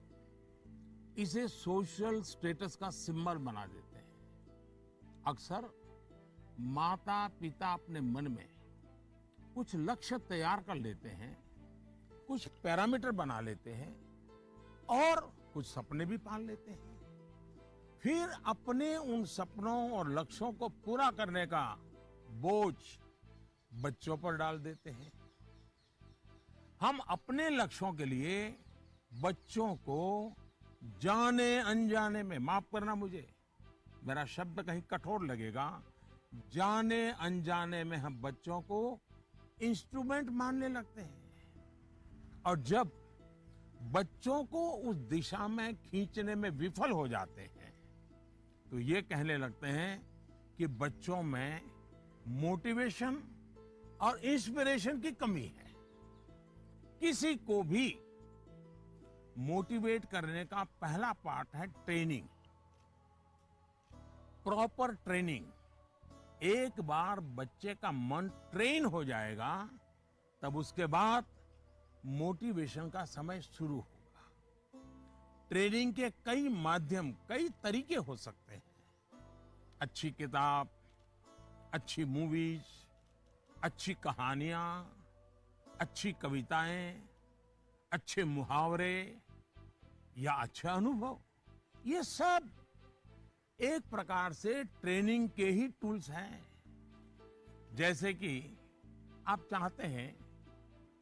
इसे सोशल स्टेटस का सिंबल बना देते हैं। अक्सर माता पिता अपने मन में कुछ लक्ष्य तैयार कर लेते हैं, कुछ पैरामीटर बना लेते हैं और कुछ सपने भी पाल लेते हैं। फिर अपने उन सपनों और लक्ष्यों को पूरा करने का बोझ बच्चों पर डाल देते हैं। हम अपने लक्ष्यों के लिए बच्चों को जाने अनजाने में, माफ करना मुझे, मेरा शब्द कहीं कठोर लगेगा, जाने अनजाने में हम बच्चों को इंस्ट्रूमेंट मानने लगते हैं। और जब बच्चों को उस दिशा में खींचने में विफल हो जाते हैं तो ये कहने लगते हैं कि बच्चों में मोटिवेशन और इंस्पिरेशन की कमी है। किसी को भी मोटिवेट करने का पहला पार्ट है ट्रेनिंग, प्रॉपर ट्रेनिंग। एक बार बच्चे का मन ट्रेन हो जाएगा तब उसके बाद मोटिवेशन का समय शुरू होगा। ट्रेनिंग के कई माध्यम, कई तरीके हो सकते हैं। अच्छी किताब, अच्छी मूवीज, अच्छी कहानियां, अच्छी कविताएं, अच्छे मुहावरे या अच्छा अनुभव, ये सब एक प्रकार से ट्रेनिंग के ही टूल्स हैं। जैसे कि आप चाहते हैं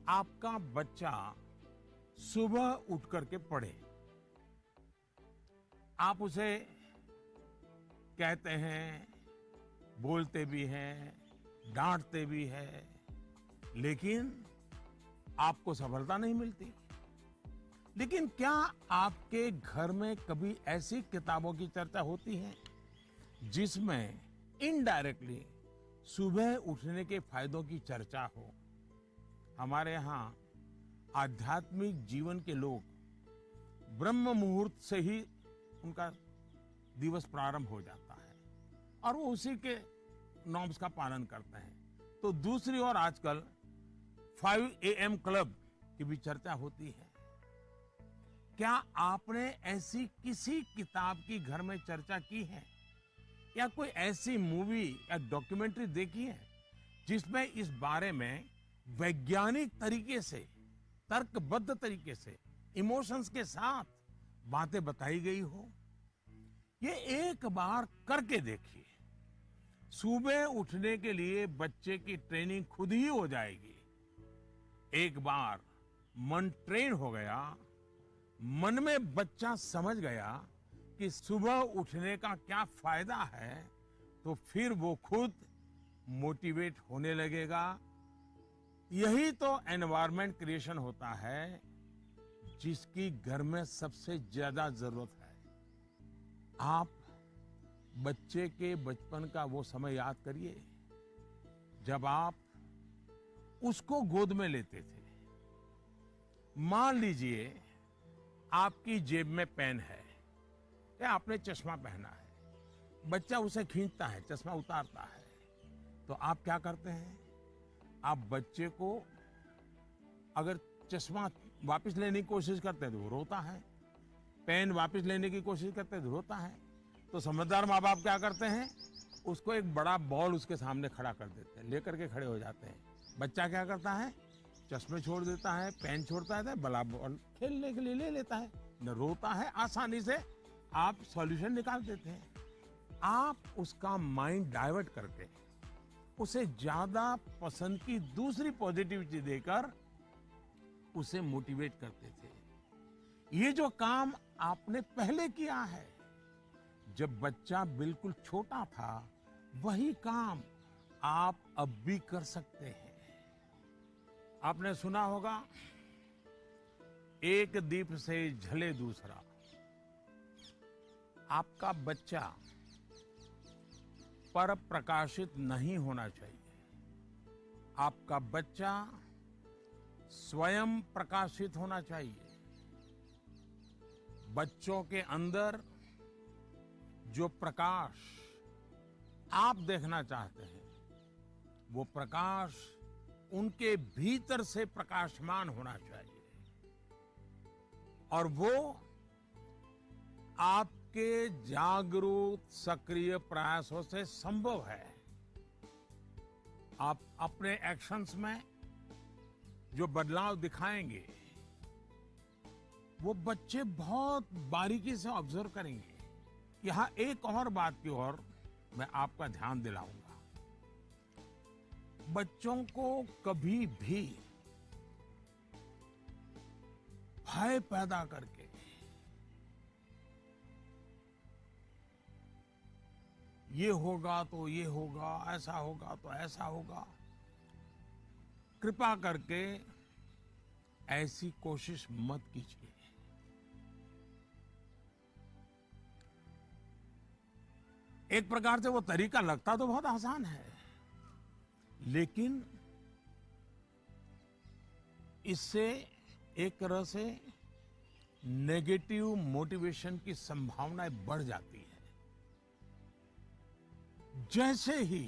आपका बच्चा सुबह उठ करके पढ़े, आप उसे कहते हैं, बोलते भी हैं, डांटते भी हैं, लेकिन आपको सफलता नहीं मिलती। लेकिन क्या आपके घर में कभी ऐसी किताबों की चर्चा होती है जिसमें इनडायरेक्टली सुबह उठने के फायदों की चर्चा हो? हमारे यहाँ आध्यात्मिक जीवन के लोग ब्रह्म मुहूर्त से ही उनका दिवस प्रारंभ हो जाता है और वो उसी के नॉर्म्स का पालन करते हैं। तो दूसरी ओर आजकल 5 AM क्लब की भी चर्चा होती है। क्या आपने ऐसी किसी किताब की घर में चर्चा की है या कोई ऐसी मूवी या डॉक्यूमेंट्री देखी है जिसमें इस बारे में वैज्ञानिक तरीके से, तर्कबद्ध तरीके से, इमोशंस के साथ बातें बताई गई हो? ये एक बार करके देखिए। सुबह उठने के लिए बच्चे की ट्रेनिंग खुद ही हो जाएगी। एक बार मन ट्रेन हो गया, मन में बच्चा समझ गया कि सुबह उठने का क्या फायदा है, तो फिर वो खुद मोटिवेट होने लगेगा। यही तो एनवायरनमेंट क्रिएशन होता है जिसकी घर में सबसे ज्यादा जरूरत है। आप बच्चे के बचपन का वो समय याद करिए जब आप उसको गोद में लेते थे। मान लीजिए आपकी जेब में पेन है या आपने चश्मा पहना है, बच्चा उसे खींचता है, चश्मा उतारता है, तो आप क्या करते हैं? आप बच्चे को अगर चश्मा वापस लेने की कोशिश करते हैं तो वो रोता है, पेन वापस लेने की कोशिश करते हैं तो रोता है। तो समझदार माँ बाप क्या करते हैं? उसको एक बड़ा बॉल उसके सामने खड़ा कर देते हैं, लेकर के खड़े हो जाते हैं। बच्चा क्या करता है? चश्मे छोड़ देता है, पेन छोड़ता है, बड़ा बॉल खेलने के लिए ले लेता है, न रोता है। आसानी से आप सॉल्यूशन निकाल देते हैं। आप उसका माइंड डाइवर्ट करके उसे ज्यादा पसंद की दूसरी पॉजिटिविटी देकर उसे मोटिवेट करते थे। ये जो काम आपने पहले किया है, जब बच्चा बिल्कुल छोटा था, वही काम आप अब भी कर सकते हैं। आपने सुना होगा, एक दीप से जले दूसरा। आपका बच्चा पर प्रकाशित नहीं होना चाहिए। आपका बच्चा स्वयं प्रकाशित होना चाहिए। बच्चों के अंदर जो प्रकाश आप देखना चाहते हैं, वो प्रकाश उनके भीतर से प्रकाशमान होना चाहिए, और वो आपके जागरूक सक्रिय प्रयासों से संभव है। आप अपने एक्शंस में जो बदलाव दिखाएंगे, वो बच्चे बहुत बारीकी से ऑब्जर्व करेंगे। यहां एक और बात की ओर मैं आपका ध्यान दिलाऊंगा। बच्चों को कभी भी भय पैदा करके ये होगा तो ये होगा, ऐसा होगा तो ऐसा होगा, कृपा करके ऐसी कोशिश मत कीजिए। एक प्रकार से वो तरीका लगता तो बहुत आसान है, लेकिन इससे एक तरह से नेगेटिव मोटिवेशन की संभावनाएं बढ़ जाती है। जैसे ही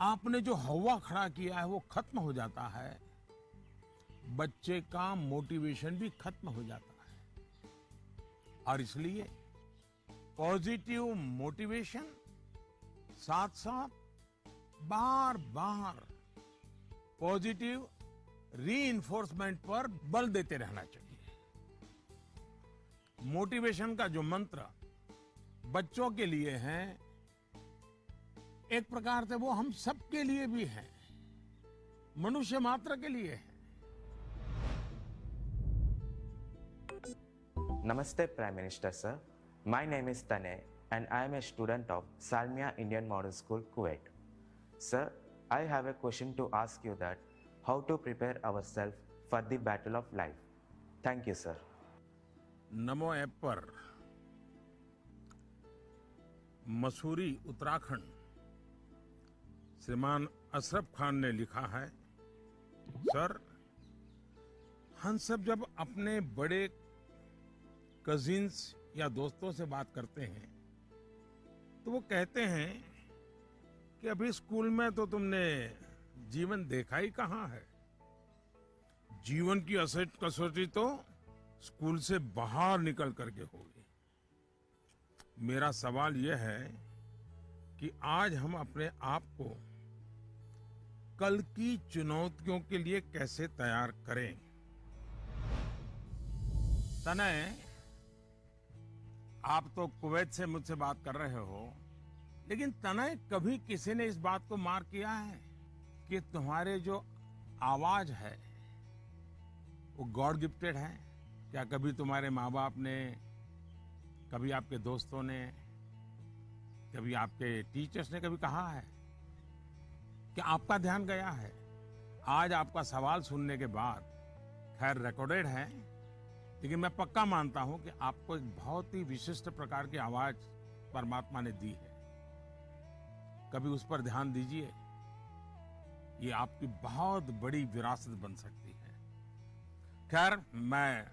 आपने जो हवा खड़ा किया है वो खत्म हो जाता है, बच्चे का मोटिवेशन भी खत्म हो जाता है। और इसलिए पॉजिटिव मोटिवेशन साथ साथ बार बार पॉजिटिव रीइंफोर्समेंट पर बल देते रहना चाहिए। मोटिवेशन का जो मंत्र बच्चों के लिए है, एक प्रकार से वो हम सबके लिए भी है, मनुष्य मात्र के लिए है। Namaste Prime Minister sir. My name is Tanay and I am a student of Salmia Indian Model School, Kuwait. Sir, I have a question to ask you that how to prepare ourselves for the battle of life. Thank you sir. NaMo app पर मसूरी उत्तराखंड श्रीमान अशरफ खान ने लिखा है, sir, हम सब जब अपने बड़े कजिन्स या दोस्तों से बात करते हैं तो वो कहते हैं कि अभी स्कूल में तो तुमने जीवन देखा ही कहाँ है। जीवन की असली कसौटी तो स्कूल से बाहर निकल करके होगी। मेरा सवाल यह है कि आज हम अपने आप को कल की चुनौतियों के लिए कैसे तैयार करें। तनय, आप तो कुवैत से मुझसे बात कर रहे हो, लेकिन तनय कभी किसी ने इस बात को मार्क किया है कि तुम्हारे जो आवाज है वो गॉड गिफ्टेड है? क्या कभी तुम्हारे माँ बाप ने, कभी आपके दोस्तों ने, कभी आपके टीचर्स ने कभी कहा है कि आपका ध्यान गया है? आज आपका सवाल सुनने के बाद, खैर रिकॉर्डेड है, लेकिन मैं पक्का मानता हूं कि आपको एक बहुत ही विशिष्ट प्रकार की आवाज परमात्मा ने दी है। कभी उस पर ध्यान दीजिए, ये आपकी बहुत बड़ी विरासत बन सकती है। खैर, मैं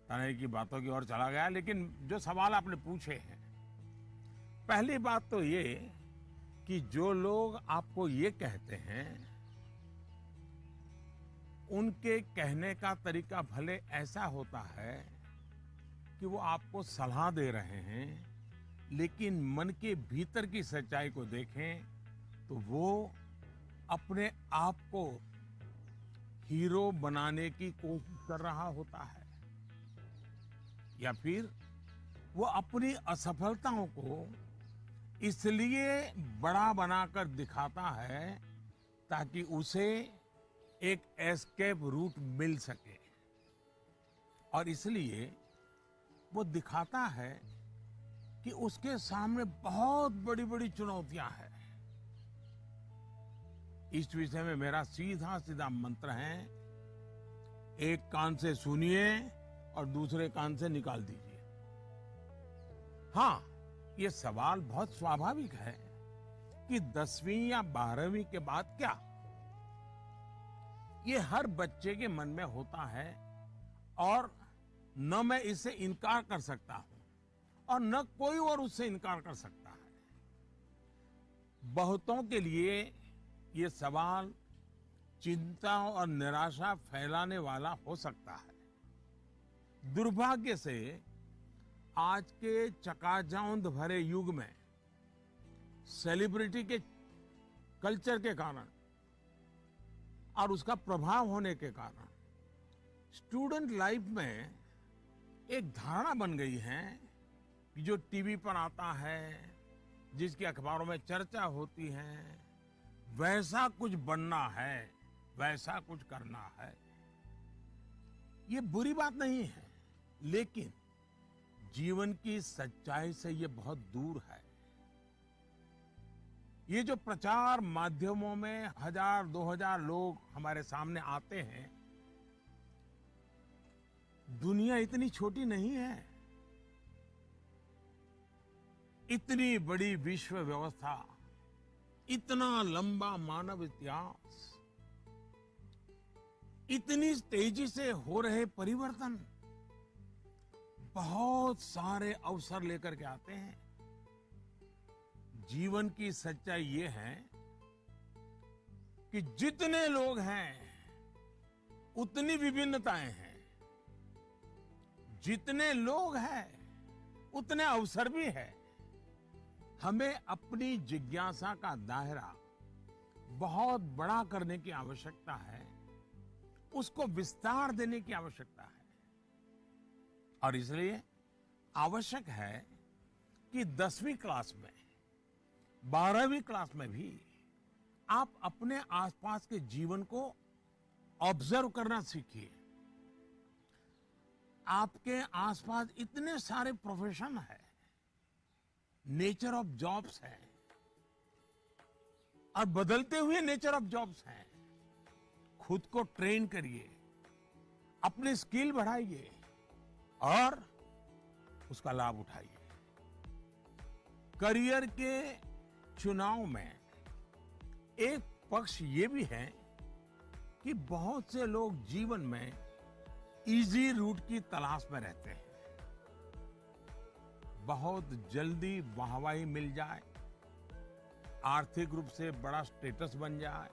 तनय की बातों की ओर चला गया, लेकिन जो सवाल आपने पूछे हैं, पहली बात तो ये कि जो लोग आपको ये कहते हैं, उनके कहने का तरीका भले ऐसा होता है कि वो आपको सलाह दे रहे हैं, लेकिन मन के भीतर की सच्चाई को देखें तो वो अपने आप को हीरो बनाने की कोशिश कर रहा होता है, या फिर वो अपनी असफलताओं को इसलिए बड़ा बनाकर दिखाता है ताकि उसे एक एस्केप रूट मिल सके, और इसलिए वो दिखाता है कि उसके सामने बहुत बड़ी बड़ी चुनौतियां हैं। इस विषय में मेरा सीधा सीधा मंत्र है, एक कान से सुनिए और दूसरे कान से निकाल दीजिए। हाँ, ये सवाल बहुत स्वाभाविक है कि 10वीं या 12वीं के बाद क्या? ये हर बच्चे के मन में होता है, और न मैं इससे इनकार कर सकता हूं और न कोई और उससे इनकार कर सकता है। बहुतों के लिए ये सवाल चिंता और निराशा फैलाने वाला हो सकता है। दुर्भाग्य से आज के चकाचौंध भरे युग में सेलिब्रिटी के कल्चर के कारण और उसका प्रभाव होने के कारण स्टूडेंट लाइफ में एक धारणा बन गई है कि जो टीवी पर आता है, जिसकी अखबारों में चर्चा होती है, वैसा कुछ बनना है, वैसा कुछ करना है। ये बुरी बात नहीं है, लेकिन जीवन की सच्चाई से ये बहुत दूर है। ये जो प्रचार माध्यमों में 1000-2000 लोग हमारे सामने आते हैं, दुनिया इतनी छोटी नहीं है। इतनी बड़ी विश्व व्यवस्था, इतना लंबा मानव इतिहास, इतनी तेजी से हो रहे परिवर्तन बहुत सारे अवसर लेकर के आते हैं। जीवन की सच्चाई ये है कि जितने लोग हैं उतनी विभिन्नताएं हैं, जितने लोग हैं उतने अवसर भी है। हमें अपनी जिज्ञासा का दायरा बहुत बड़ा करने की आवश्यकता है, उसको विस्तार देने की आवश्यकता है, और इसलिए आवश्यक है कि 10वीं क्लास में, 12वीं क्लास में भी आप अपने आसपास के जीवन को ऑब्जर्व करना सीखिए। आपके आसपास इतने सारे प्रोफेशन है, नेचर ऑफ जॉब्स है, और बदलते हुए नेचर ऑफ जॉब्स हैं। खुद को ट्रेन करिए, अपनी स्किल बढ़ाइए और उसका लाभ उठाइए। करियर के चुनाव में एक पक्ष ये भी है कि बहुत से लोग जीवन में इजी रूट की तलाश में रहते हैं। बहुत जल्दी वाहवाही मिल जाए, आर्थिक रूप से बड़ा स्टेटस बन जाए,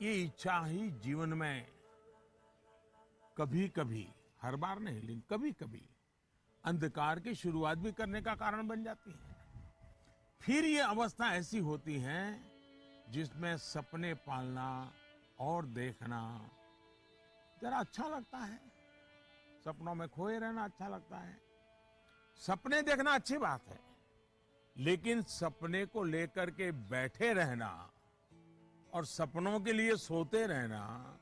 ये इच्छा ही जीवन में कभी कभी, हर बार नहीं लेकिन कभी कभी, अंधकार की शुरुआत भी करने का कारण बन जाती है। फिर ये अवस्था ऐसी होती है जिसमें सपने पालना और देखना जरा अच्छा लगता है। सपनों में खोए रहना अच्छा लगता है। सपने देखना अच्छी बात है, लेकिन सपने को लेकर के बैठे रहना और सपनों के लिए सोते रहना,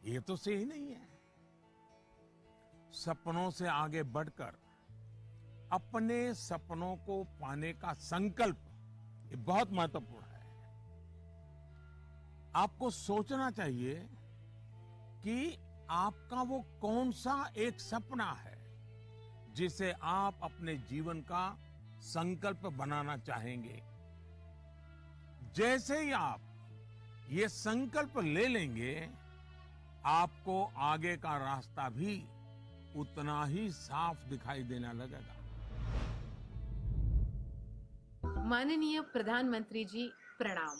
ये तो सही नहीं है। सपनों से आगे बढ़कर अपने सपनों को पाने का संकल्प, ये बहुत महत्वपूर्ण है। आपको सोचना चाहिए कि आपका वो कौन सा एक सपना है जिसे आप अपने जीवन का संकल्प बनाना चाहेंगे। जैसे ही आप ये संकल्प ले लेंगे, आपको आगे का रास्ता भी उतना ही साफ दिखाई देने लगेगा। माननीय प्रधानमंत्री जी प्रणाम।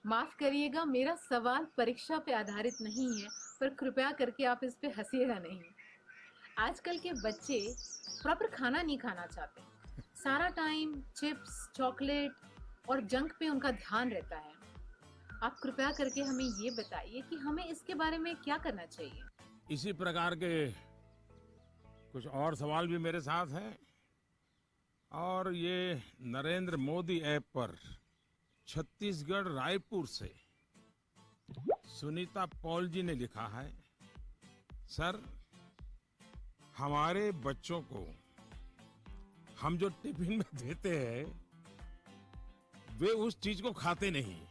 माफ करिएगा, मेरा सवाल परीक्षा पे आधारित नहीं है, पर कृपया करके आप इस पे हंसिएगा नहीं। आजकल के बच्चे प्रॉपर खाना नहीं खाना चाहते, सारा टाइम चिप्स, चॉकलेट और जंक पे उनका ध्यान रहता है। आप कृपया करके हमें ये बताइए कि हमें इसके बारे में क्या करना चाहिए। इसी प्रकार के कुछ और सवाल भी मेरे साथ हैं, और ये नरेंद्र मोदी ऐप पर छत्तीसगढ़ रायपुर से सुनीता पॉल जी ने लिखा है, सर हमारे बच्चों को हम जो टिफिन में देते हैं वे उस चीज को खाते नहीं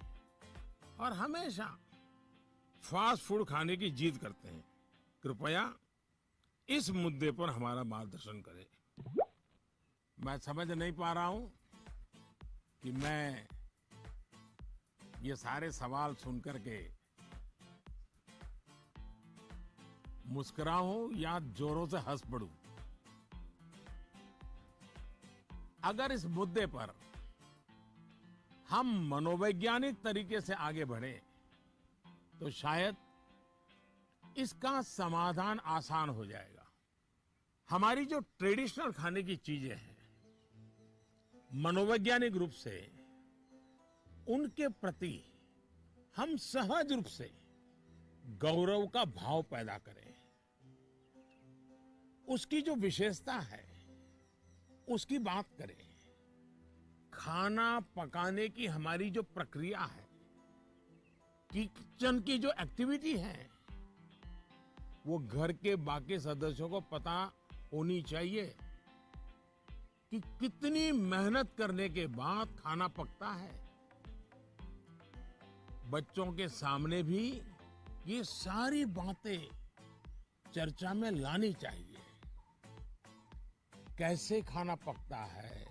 और हमेशा फास्ट फूड खाने की जिद करते हैं। कृपया इस मुद्दे पर हमारा मार्गदर्शन करें। मैं समझ नहीं पा रहा हूं कि मैं ये सारे सवाल सुनकर के मुस्कुराऊं या जोरों से हंस पड़ूं। अगर इस मुद्दे पर हम मनोवैज्ञानिक तरीके से आगे बढ़े तो शायद इसका समाधान आसान हो जाएगा। हमारी जो ट्रेडिशनल खाने की चीजें हैं, मनोवैज्ञानिक रूप से उनके प्रति हम सहज रूप से गौरव का भाव पैदा करें। उसकी जो विशेषता है उसकी बात करें। खाना पकाने की हमारी जो प्रक्रिया है, किचन की जो एक्टिविटी है, वो घर के बाकी सदस्यों को पता होनी चाहिए कि कितनी मेहनत करने के बाद खाना पकता है। बच्चों के सामने भी ये सारी बातें चर्चा में लानी चाहिए। कैसे खाना पकता है,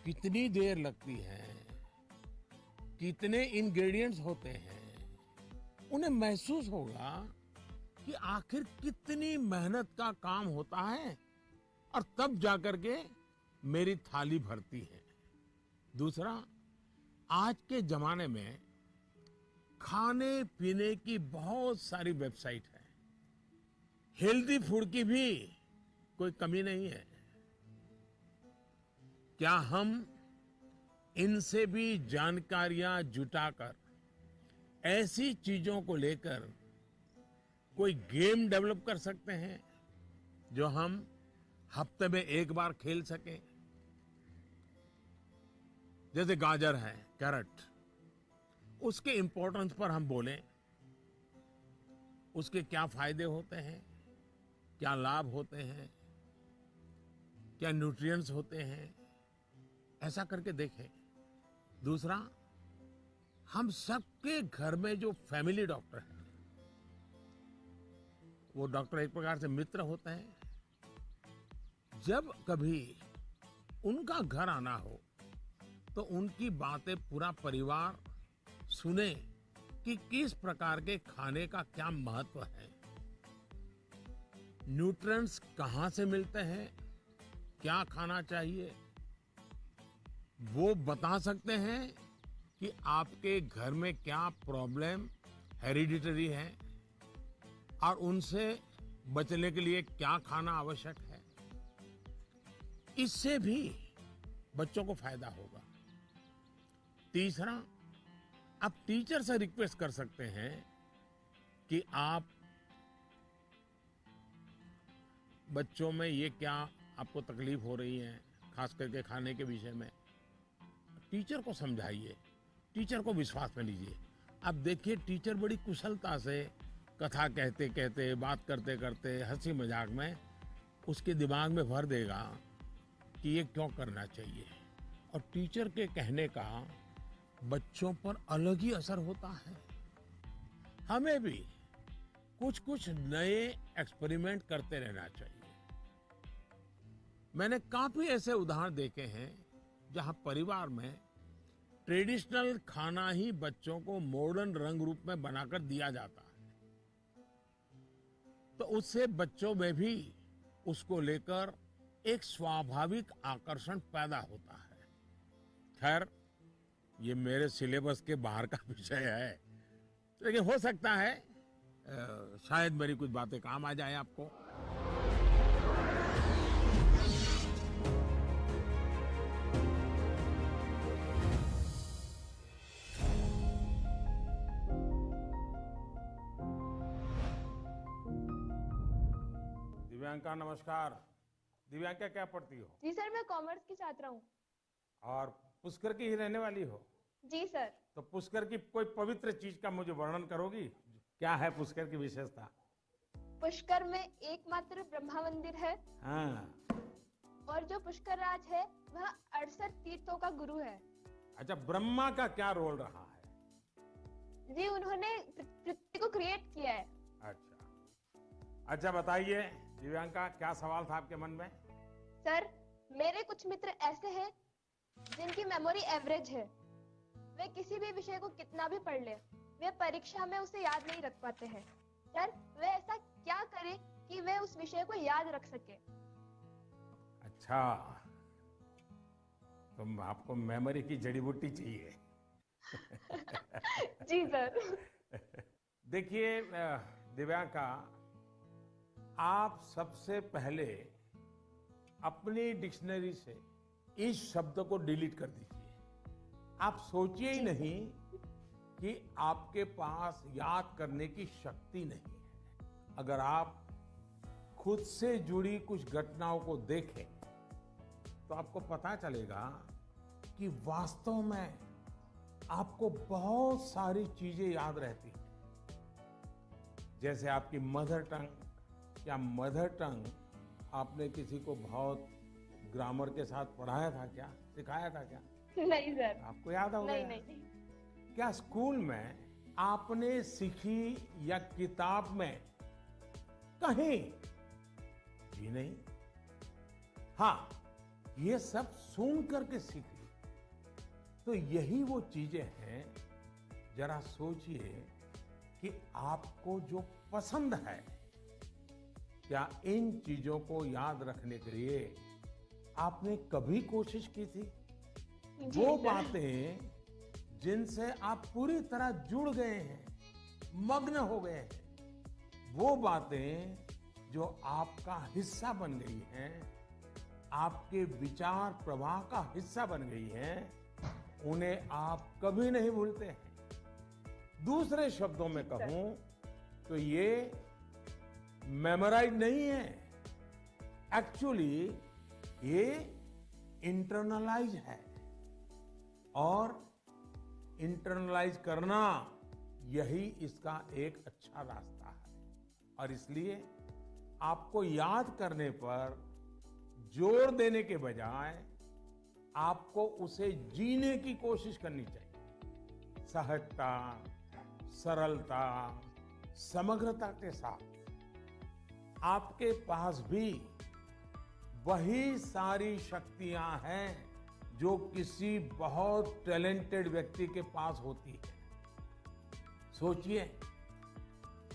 कितनी देर लगती है, कितने इंग्रेडिएंट्स होते हैं, उन्हें महसूस होगा कि आखिर कितनी मेहनत का काम होता है और तब जाकर के मेरी थाली भरती है। दूसरा, आज के जमाने में खाने पीने की बहुत सारी वेबसाइट है। हेल्दी फूड की भी कोई कमी नहीं है। क्या हम इनसे भी जानकारियां जुटाकर ऐसी चीजों को लेकर कोई गेम डेवलप कर सकते हैं जो हम हफ्ते में एक बार खेल सकें? जैसे गाजर है, कैरेट, उसके इंपॉर्टेंस पर हम बोलें, उसके क्या फायदे होते हैं, क्या लाभ होते हैं, क्या न्यूट्रिएंट्स होते हैं, ऐसा करके देखें। दूसरा, हम सबके घर में जो फैमिली डॉक्टर हैं, वो डॉक्टर एक प्रकार से मित्र होते हैं। जब कभी उनका घर आना हो तो उनकी बातें पूरा परिवार सुने कि किस प्रकार के खाने का क्या महत्व है, न्यूट्रिएंट्स कहां से मिलते हैं, क्या खाना चाहिए, वो बता सकते हैं कि आपके घर में क्या प्रॉब्लम हेरिडिटरी है और उनसे बचने के लिए क्या खाना आवश्यक है। इससे भी बच्चों को फायदा होगा। तीसरा, आप टीचर से रिक्वेस्ट कर सकते हैं कि आप बच्चों में ये क्या आपको तकलीफ हो रही है, खास करके खाने के विषय में, टीचर को समझाइए, टीचर को विश्वास में लीजिए। अब देखिए, टीचर बड़ी कुशलता से कथा कहते कहते, बात करते करते, हंसी मजाक में उसके दिमाग में भर देगा कि ये क्यों करना चाहिए। और टीचर के कहने का बच्चों पर अलग ही असर होता है। हमें भी कुछ कुछ नए एक्सपेरिमेंट करते रहना चाहिए। मैंने काफी ऐसे उदाहरण देखे हैं जहां परिवार में ट्रेडिशनल खाना ही बच्चों को मॉडर्न रंग रूप में बनाकर दिया जाता है, तो उससे बच्चों में भी उसको लेकर एक स्वाभाविक आकर्षण पैदा होता है। खैर, ये मेरे सिलेबस के बाहर का विषय है, लेकिन हो सकता है शायद मेरी कुछ बातें काम आ जाए आपको। दिव्यांका, नमस्कार। दिव्यांका क्या पढ़ती हो? जी सर, मैं कॉमर्स की छात्रा हूँ। और पुष्कर की ही रहने वाली हो? जी सर। तो पुष्कर की कोई पवित्र चीज का मुझे वर्णन करोगी? क्या है पुष्कर की विशेषता? पुष्कर में एकमात्र ब्रह्मा मंदिर है। हाँ। और जो पुष्कर राज है वह 68 तीर्थों का गुरु है। अच्छा, ब्रह्मा का क्या रोल रहा है? जी, उन्होंने पृथ्वी को क्रिएट किया है। अच्छा बताइए दिव्यांका, क्या सवाल था आपके मन में? सर, मेरे कुछ मित्र ऐसे हैं जिनकी मेमोरी एवरेज है। वे किसी भी विषय को कितना भी पढ़ ले, वे परीक्षा में उसे याद नहीं रख पाते हैं। सर, वे ऐसा क्या करें कि वे उस विषय को याद रख सके? अच्छा, तो आपको मेमोरी की जड़ी बूटी चाहिए। जी सर। देखिए दिव्यांका, आप सबसे पहले अपनी डिक्शनरी से इस शब्द को डिलीट कर दीजिए। आप सोचिए ही नहीं कि आपके पास याद करने की शक्ति नहीं है। अगर आप खुद से जुड़ी कुछ घटनाओं को देखें तो आपको पता चलेगा कि वास्तव में आपको बहुत सारी चीजें याद रहती हैं। जैसे आपकी मदर टंग, क्या मदर टंग आपने किसी को बहुत ग्रामर के साथ पढ़ाया था क्या, सिखाया था क्या? नहीं सर। आपको याद होगा? नहीं, नहीं, नहीं। क्या स्कूल में आपने सीखी या किताब में कहीं भी नहीं? हाँ, ये सब सुन करके सीख ली। तो यही वो चीजें हैं, जरा सोचिए कि आपको जो पसंद है, क्या इन चीजों को याद रखने के लिए आपने कभी कोशिश की थी? वो बातें जिनसे आप पूरी तरह जुड़ गए हैं, मग्न हो गए हैं, वो बातें जो आपका हिस्सा बन गई हैं, आपके विचार प्रवाह का हिस्सा बन गई हैं, उन्हें आप कभी नहीं भूलते हैं। दूसरे शब्दों में कहूं तो ये मेमोराइज नहीं है, एक्चुअली ये इंटरनलाइज है। और इंटरनलाइज करना यही इसका एक अच्छा रास्ता है। और इसलिए आपको याद करने पर जोर देने के बजाय आपको उसे जीने की कोशिश करनी चाहिए। सहजता, सरलता, समग्रता के साथ आपके पास भी वही सारी शक्तियां हैं जो किसी बहुत टैलेंटेड व्यक्ति के पास होती है। सोचिए,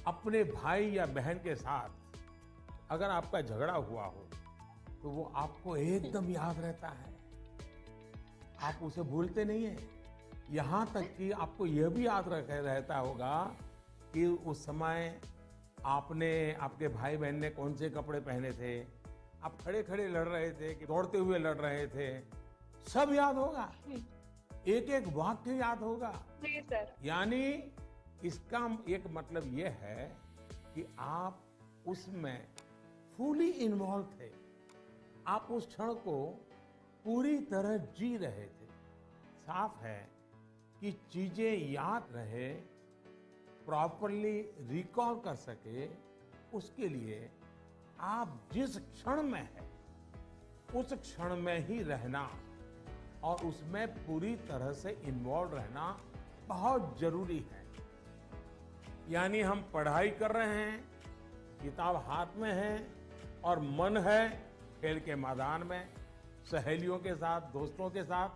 अपने भाई या बहन के साथ अगर आपका झगड़ा हुआ हो तो वो आपको एकदम याद रहता है, आप उसे भूलते नहीं है। यहां तक कि आपको यह भी याद रहता होगा कि उस समय आपने, आपके भाई बहन ने कौन से कपड़े पहने थे, आप खड़े खड़े लड़ रहे थे कि दौड़ते हुए लड़ रहे थे, सब याद होगा, एक एक वाक्य याद होगा। जी सर। यानी इसका एक मतलब यह है कि आप उसमें फुली इन्वॉल्व थे, आप उस क्षण को पूरी तरह जी रहे थे। साफ है कि चीजें याद रहे, प्रॉपरली रिकॉल कर सके, उसके लिए आप जिस क्षण में है उस क्षण में ही रहना और उसमें पूरी तरह से इन्वॉल्व रहना बहुत जरूरी है। यानी हम पढ़ाई कर रहे हैं, किताब हाथ में है और मन है खेल के मैदान में, सहेलियों के साथ, दोस्तों के साथ,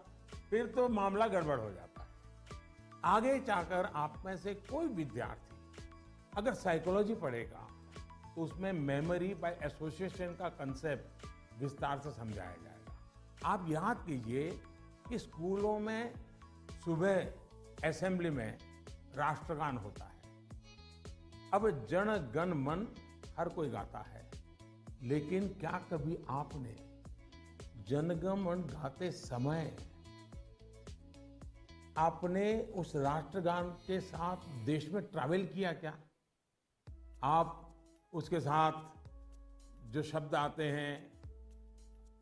फिर तो मामला गड़बड़ हो जाता है। आगे जाकर आप में से कोई विद्यार्थी अगर साइकोलॉजी पढ़ेगा तो उसमें मेमोरी बाय एसोसिएशन का कंसेप्ट विस्तार से समझाया जाएगा। आप याद कीजिए कि स्कूलों में सुबह असेंबली में राष्ट्रगान होता है। अब जन गण मन हर कोई गाता है, लेकिन क्या कभी आपने जनगण मन गाते समय आपने उस राष्ट्रगान के साथ देश में ट्रैवल किया क्या? आप उसके साथ जो शब्द आते हैं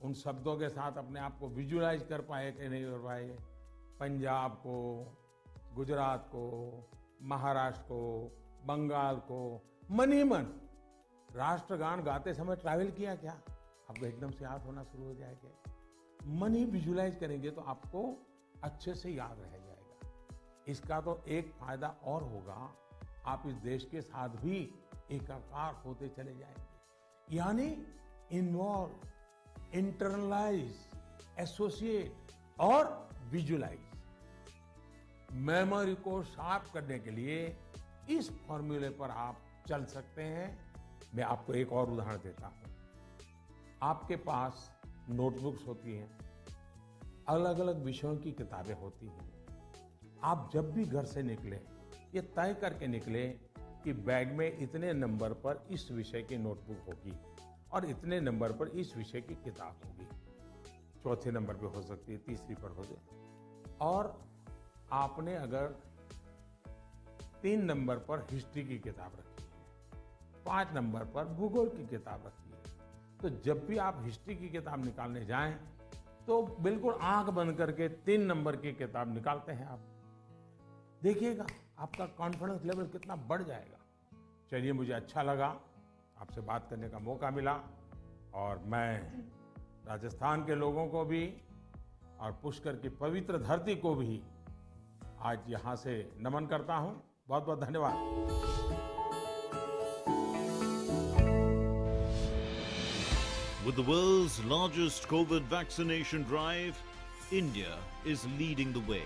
उन शब्दों के साथ अपने आप को विजुलाइज कर पाए कि नहीं कर पाए। पंजाब को, गुजरात को, महाराष्ट्र को, बंगाल को मन ही मन राष्ट्रगान गाते समय ट्रैवल किया क्या? आपको एकदम से याद होना शुरू हो जाएगा। मन ही विजुलाइज करेंगे तो आपको अच्छे से याद रह जाएगा। इसका तो एक फायदा और होगा, आप इस देश के साथ भी एकाकार होते चले जाएंगे। यानी इन्वॉल्व, इंटरनलाइज, एसोसिएट और विजुलाइज। मेमोरी को शार्प करने के लिए इस फॉर्मूले पर आप चल सकते हैं। मैं आपको एक और उदाहरण देता हूं। आपके पास नोटबुक्स होती हैं, अलग अलग विषयों की किताबें होती हैं। आप जब भी घर से निकले, ये तय करके निकले कि बैग में इतने नंबर पर इस विषय की नोटबुक होगी और इतने नंबर पर इस विषय की किताब होगी। चौथे नंबर पे हो सकती है, तीसरी पर हो जाए। और आपने अगर 3 नंबर पर हिस्ट्री की किताब रखी है, 5 नंबर पर भूगोल की किताब रखी है, तो जब भी आप हिस्ट्री की किताब निकालने जाएं तो बिल्कुल आंख बंद करके 3 नंबर की किताब निकालते हैं आप। देखिएगा आपका कॉन्फिडेंस लेवल कितना बढ़ जाएगा। चलिए, मुझे अच्छा लगा, आपसे बात करने का मौका मिला और मैं राजस्थान के लोगों को भी और पुष्कर की पवित्र धरती को भी आज यहाँ से नमन करता हूँ। बहुत बहुत धन्यवाद। With the world's largest COVID vaccination drive, India is leading the way.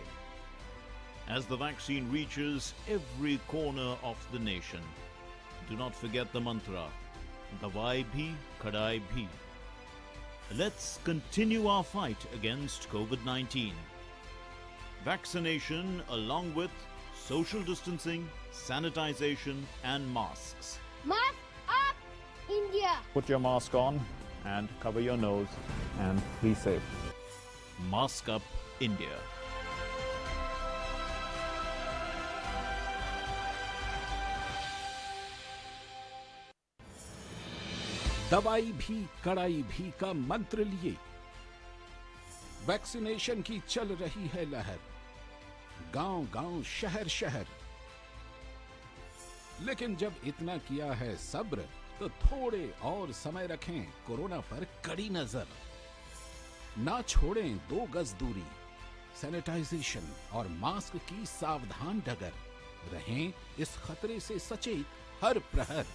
As the vaccine reaches every corner of the nation, do not forget the mantra, Dawai bhi, Kadai bhi. Let's continue our fight against COVID-19. Vaccination along with social distancing, sanitization and masks. Mask up, India! Put your mask on and cover your nose and be safe. Mask up, India. दवाई भी कड़ाई भी का मंत्र लिए vaccination की चल रही है लहर, गांव-गांव, शहर-शहर। लेकिन जब इतना किया है सब्र, तो थोड़े और समय रखें कोरोना पर कड़ी नजर। ना छोड़ें 2 गज दूरी, सैनिटाइजेशन और मास्क की सावधान डगर। रहें इस खतरे से सचेत हर प्रहर।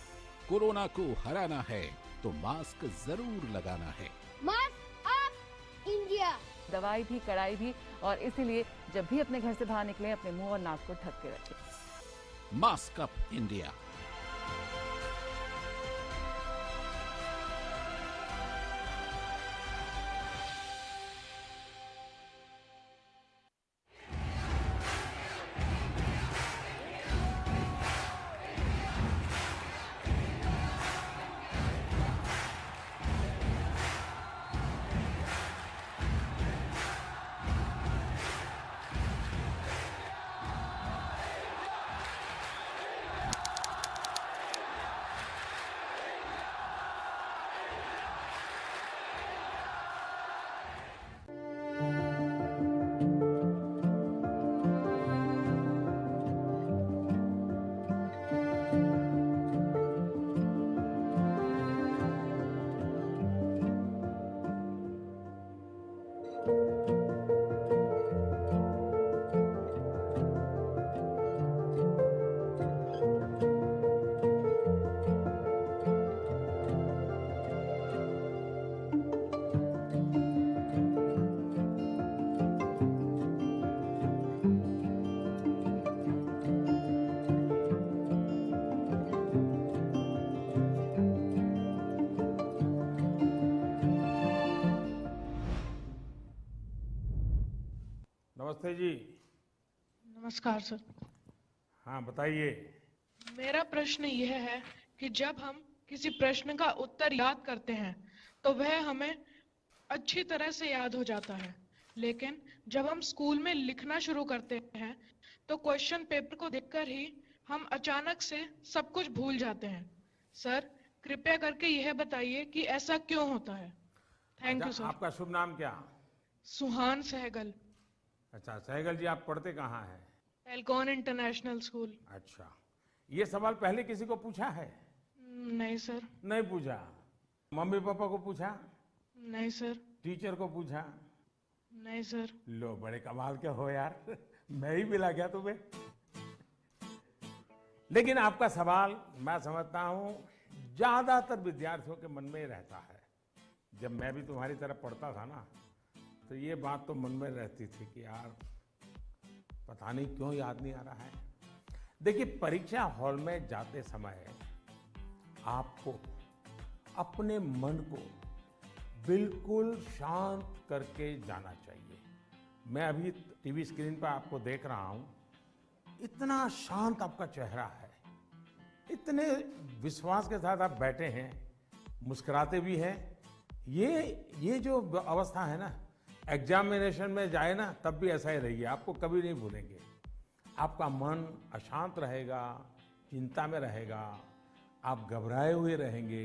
कोरोना को हराना है तो मास्क जरूर लगाना है। Mask up, India! दवाई भी कड़ाई भी, और इसीलिए जब भी अपने घर से बाहर निकलें अपने मुंह और नाक को ढक के रखें। Mask up, India. नमस्ते जी। नमस्कार सर। हाँ, बताइए। मेरा प्रश्न यह है कि जब हम किसी प्रश्न का उत्तर याद करते हैं तो वह हमें अच्छी तरह से याद हो जाता है, लेकिन जब हम स्कूल में लिखना शुरू करते हैं तो क्वेश्चन पेपर को देखकर ही हम अचानक से सब कुछ भूल जाते हैं। सर, कृपया करके यह बताइए कि ऐसा क्यों होता है। Thank you sir. आपका शुभ नाम क्या? सुहान सहगल, अच्छा सहगल जी, आप पढ़ते कहाँ हैं? Alcon international school. अच्छा, ये सवाल पहले किसी को पूछा है? नहीं सर। नहीं पूछा। मम्मी पापा को पूछा? नहीं सर। टीचर को पूछा? नहीं सर। लो, बड़े कमाल के हो यार। मैं ही मिला क्या तुम्हें? लेकिन आपका सवाल मैं समझता हूं ज्यादातर विद्यार्थियों के मन में ही रहता है। जब मैं भी तुम्हारी तरह पढ़ता था ना, तो ये बात तो मन में रहती थी कि यार पता नहीं क्यों याद नहीं आ रहा है। देखिए, परीक्षा हॉल में जाते समय आपको अपने मन को बिल्कुल शांत करके जाना चाहिए। मैं अभी टीवी स्क्रीन पर आपको देख रहा हूं, इतना शांत आपका चेहरा है, इतने विश्वास के साथ आप बैठे हैं, मुस्कुराते भी हैं। ये जो अवस्था है ना, एग्जामिनेशन में जाए ना तब भी ऐसा ही रहिए, आपको कभी नहीं भूलेंगे। आपका मन अशांत रहेगा, चिंता में रहेगा, आप घबराए हुए रहेंगे,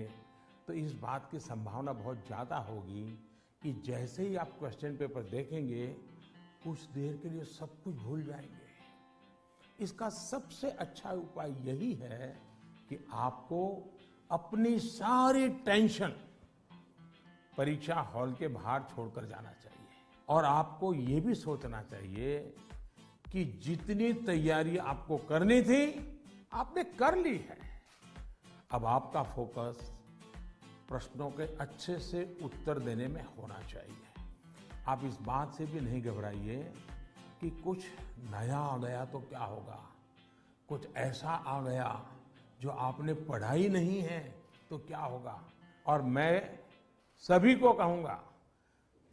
तो इस बात की संभावना बहुत ज़्यादा होगी कि जैसे ही आप क्वेश्चन पेपर देखेंगे, कुछ देर के लिए सब कुछ भूल जाएंगे। इसका सबसे अच्छा उपाय यही है कि आपको अपनी सारी टेंशन परीक्षा हॉल के बाहर छोड़कर जाना चाहिए। और आपको ये भी सोचना चाहिए कि जितनी तैयारी आपको करनी थी, आपने कर ली है। अब आपका फोकस प्रश्नों के अच्छे से उत्तर देने में होना चाहिए। आप इस बात से भी नहीं घबराइए कि कुछ नया आ गया तो क्या होगा, कुछ ऐसा आ गया जो आपने पढ़ा ही नहीं है तो क्या होगा। और मैं सभी को कहूंगा,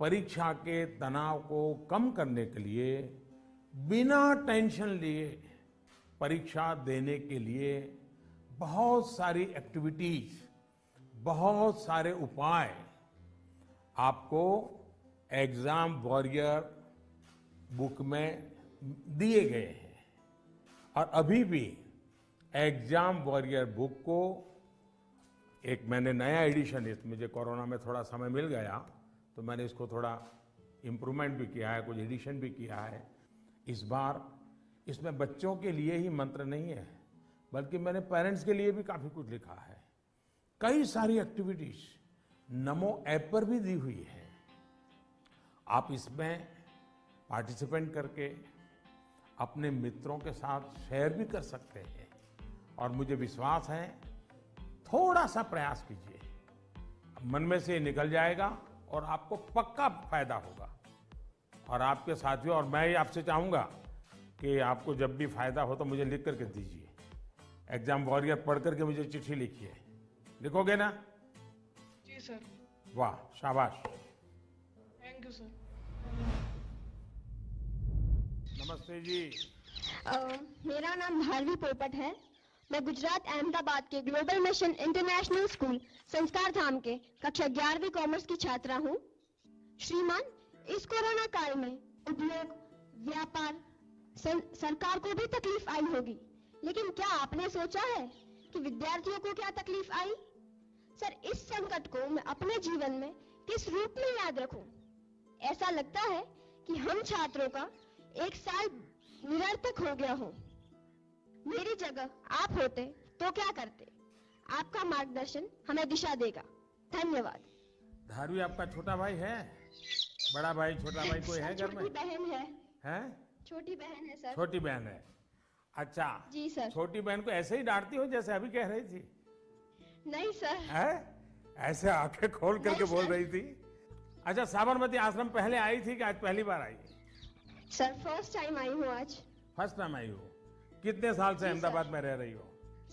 परीक्षा के तनाव को कम करने के लिए बिना टेंशन लिए परीक्षा देने के लिए बहुत सारी एक्टिविटीज, बहुत सारे उपाय आपको एग्जाम वॉरियर बुक में दिए गए हैं। और अभी भी एग्जाम वॉरियर बुक को एक मैंने नया एडिशन, इस मुझे कोरोना में थोड़ा समय मिल गया तो मैंने इसको थोड़ा इम्प्रूवमेंट भी किया है, कुछ एडिशन भी किया है। इस बार इसमें बच्चों के लिए ही मंत्र नहीं है, बल्कि मैंने पेरेंट्स के लिए भी काफ़ी कुछ लिखा है। कई सारी एक्टिविटीज नमो ऐप पर भी दी हुई है। आप इसमें पार्टिसिपेंट करके अपने मित्रों के साथ शेयर भी कर सकते हैं। और मुझे विश्वास है, थोड़ा सा प्रयास कीजिए, मन में से निकल जाएगा और आपको पक्का फायदा होगा। और आपके साथियों, और मैं ही आपसे चाहूंगा कि आपको जब भी फायदा हो तो मुझे लिख करके दीजिए। एग्जाम वॉरियर पढ़ करके मुझे चिट्ठी लिखिए। लिखोगे ना? जी सर। वाह, शाबाश। Thank you sir. नमस्ते जी। मेरा नाम भारवी पोपट है। मैं गुजरात अहमदाबाद के ग्लोबल मिशन इंटरनेशनल स्कूल संस्कार धाम के कक्षा 11वीं कॉमर्स की छात्रा हूँ। श्रीमान, इस कोरोना काल में उद्योग, व्यापार, सरकार को भी तकलीफ आई होगी, लेकिन क्या आपने सोचा है कि विद्यार्थियों को क्या तकलीफ आई? सर, इस संकट को मैं अपने जीवन में किस रूप में याद रखूं? ऐसा लगता है कि हम छात्रों का एक साल निरर्थक हो गया हो। मेरी जगह आप होते तो क्या करते? आपका मार्गदर्शन हमें दिशा देगा। धन्यवाद। धारवी आपका छोटा भाई है? बड़ा भाई, छोटा भाई कोई है घर में? छोटी बहन है। हैं? छोटी बहन है सर। छोटी बहन है। अच्छा जी सर। छोटी बहन को ऐसे ही डांटती हो जैसे अभी कह रही थी? नहीं सर। है? ऐसे आंखें खोल करके बोल रही थी। अच्छा, साबरमती आश्रम पहले आई थी कि आज पहली बार आई? सर, फर्स्ट टाइम आई हूँ आज। फर्स्ट टाइम आई हो? कितने साल से अहमदाबाद में रह रही हो?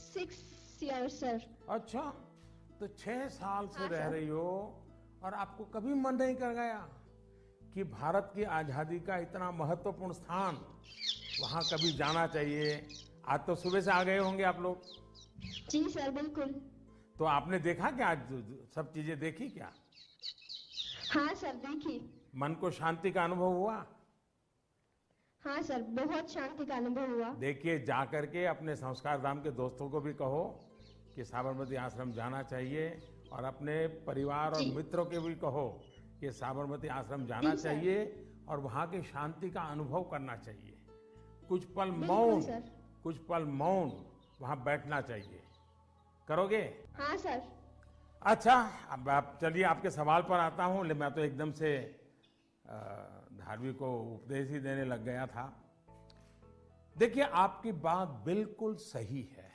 6 years सर। अच्छा, तो 6 साल से रह रही हो और आपको कभी मन नहीं कर गया कि भारत की आजादी का इतना महत्वपूर्ण स्थान, वहां कभी जाना चाहिए? आज तो सुबह से आ गए होंगे आप लोग। जी सर, बिल्कुल। तो आपने देखा क्या, आज सब चीजें देखी क्या? हाँ सर, देखी। मन को शांति का अनुभव हुआ? हाँ सर, बहुत शांति का अनुभव हुआ। देखिए, जा करके अपने संस्कार धाम के दोस्तों को भी कहो कि साबरमती आश्रम जाना चाहिए और अपने परिवार और मित्रों के भी कहो कि साबरमती आश्रम जाना चाहिए और वहाँ की शांति का अनुभव करना चाहिए। कुछ पल मौन, कुछ पल मौन वहाँ बैठना चाहिए। करोगे? हाँ सर। अच्छा, अब आप चलिए आपके सवाल पर आता हूँ। मैं तो एकदम से धार्मिक को उपदेश ही देने लग गया था। देखिए, आपकी बात बिल्कुल सही है।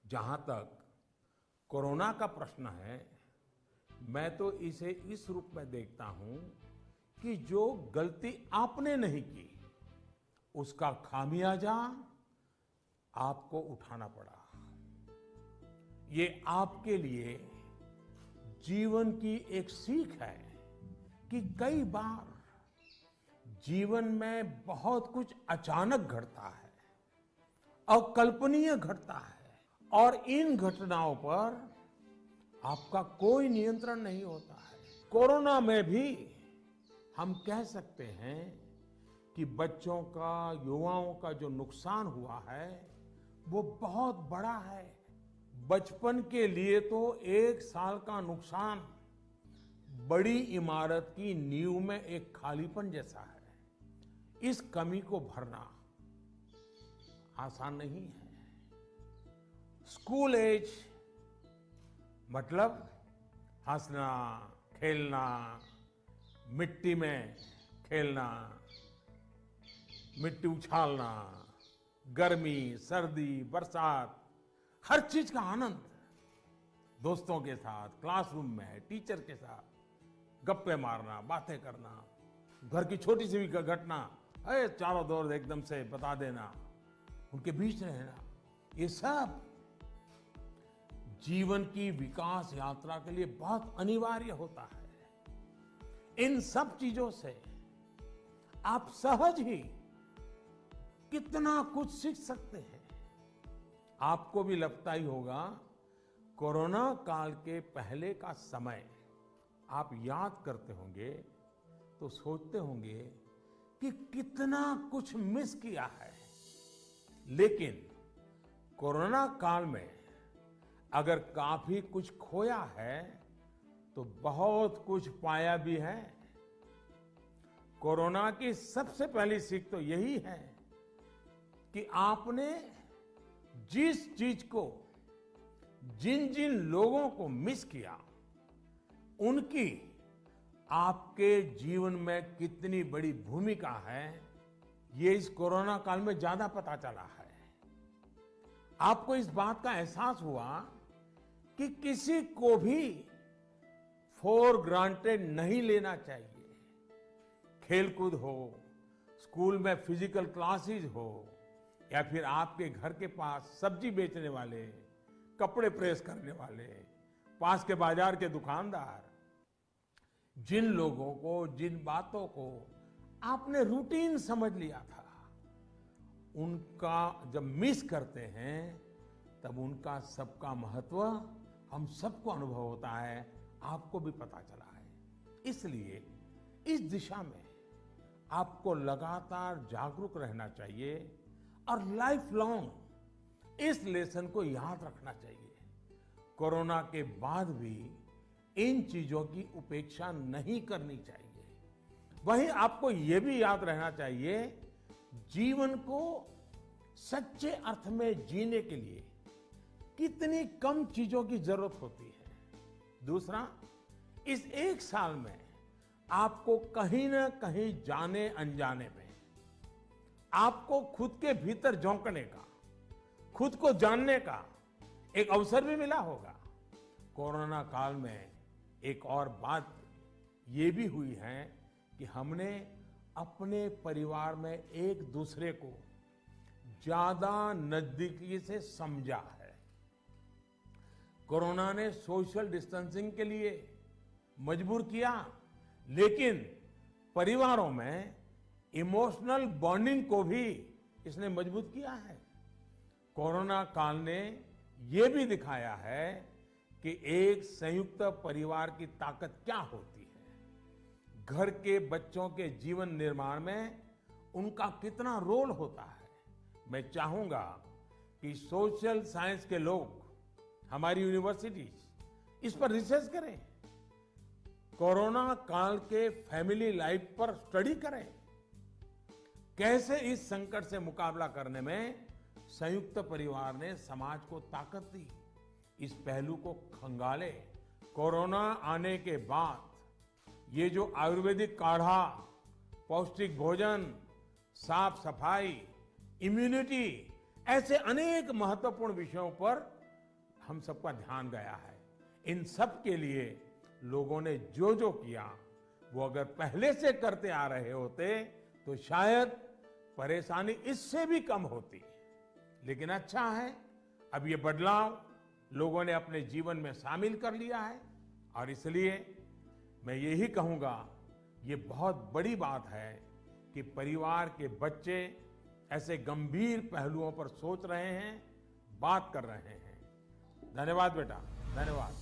जहां तक कोरोना का प्रश्न है, मैं तो इसे इस रूप में देखता हूं कि जो गलती आपने नहीं की उसका खामियाजा आपको उठाना पड़ा। ये आपके लिए जीवन की एक सीख है कि कई बार जीवन में बहुत कुछ अचानक घटता है, अकल्पनीय घटता है, और इन घटनाओं पर आपका कोई नियंत्रण नहीं होता है। कोरोना में भी हम कह सकते हैं कि बच्चों का, युवाओं का जो नुकसान हुआ है वो बहुत बड़ा है। बचपन के लिए तो 1 साल का नुकसान बड़ी इमारत की नींव में एक खालीपन जैसा है। इस कमी को भरना आसान नहीं है। स्कूल एज मतलब हंसना, खेलना, मिट्टी में खेलना, मिट्टी उछालना, गर्मी, सर्दी, बरसात, हर चीज का आनंद, दोस्तों के साथ, क्लासरूम में, टीचर के साथ गप्पे मारना, बातें करना, घर की छोटी सी भी घटना चारों दौर एकदम से बता देना, उनके बीच रहना, ये सब जीवन की विकास यात्रा के लिए बहुत अनिवार्य होता है। इन सब चीजों से आप सहज ही कितना कुछ सीख सकते हैं। आपको भी लगता ही होगा, कोरोना काल के पहले का समय आप याद करते होंगे तो सोचते होंगे कि कितना कुछ मिस किया है। लेकिन कोरोना काल में अगर काफी कुछ खोया है तो बहुत कुछ पाया भी है। कोरोना की सबसे पहली सीख तो यही है कि आपने जिस चीज को, जिन जिन लोगों को मिस किया, उनकी आपके जीवन में कितनी बड़ी भूमिका है, ये इस कोरोना काल में ज्यादा पता चला है। आपको इस बात का एहसास हुआ कि किसी को भी फॉर ग्रांटेड नहीं लेना चाहिए। खेलकूद हो, स्कूल में फिजिकल क्लासेस हो, या फिर आपके घर के पास सब्जी बेचने वाले, कपड़े प्रेस करने वाले, पास के बाजार के दुकानदार, जिन लोगों को, जिन बातों को आपने रूटीन समझ लिया था, उनका जब मिस करते हैं तब उनका सबका महत्व हम सबको अनुभव होता है, आपको भी पता चला है। इसलिए इस दिशा में आपको लगातार जागरूक रहना चाहिए और लाइफ लॉन्ग इस लेसन को याद रखना चाहिए। कोरोना के बाद भी इन चीजों की उपेक्षा नहीं करनी चाहिए। वहीं आपको यह भी याद रहना चाहिए, जीवन को सच्चे अर्थ में जीने के लिए कितनी कम चीजों की जरूरत होती है। दूसरा, इस 1 साल में आपको कहीं ना कहीं जाने अनजाने में आपको खुद के भीतर झोंकने का, खुद को जानने का एक अवसर भी मिला होगा। कोरोना काल में एक और बात ये भी हुई है कि हमने अपने परिवार में एक दूसरे को ज्यादा नजदीकी से समझा है। कोरोना ने सोशल डिस्टेंसिंग के लिए मजबूर किया, लेकिन परिवारों में इमोशनल बॉन्डिंग को भी इसने मजबूत किया है। कोरोना काल ने ये भी दिखाया है कि एक संयुक्त परिवार की ताकत क्या होती है, घर के बच्चों के जीवन निर्माण में उनका कितना रोल होता है। मैं चाहूंगा कि सोशल साइंस के लोग, हमारी यूनिवर्सिटीज इस पर रिसर्च करें। कोरोना काल के फैमिली लाइफ पर स्टडी करें। कैसे इस संकट से मुकाबला करने में संयुक्त परिवार ने समाज को ताकत दी, इस पहलू को खंगाले। कोरोना आने के बाद ये जो आयुर्वेदिक काढ़ा, पौष्टिक भोजन, साफ सफाई, इम्यूनिटी, ऐसे अनेक महत्वपूर्ण विषयों पर हम सबका ध्यान गया है। इन सब के लिए लोगों ने जो जो किया वो अगर पहले से करते आ रहे होते तो शायद परेशानी इससे भी कम होती। लेकिन अच्छा है, अब ये बदलाव लोगों ने अपने जीवन में शामिल कर लिया है और इसलिए मैं यही कहूंगा, ये बहुत बड़ी बात है कि परिवार के बच्चे ऐसे गंभीर पहलुओं पर सोच रहे हैं, बात कर रहे हैं। धन्यवाद बेटा, धन्यवाद।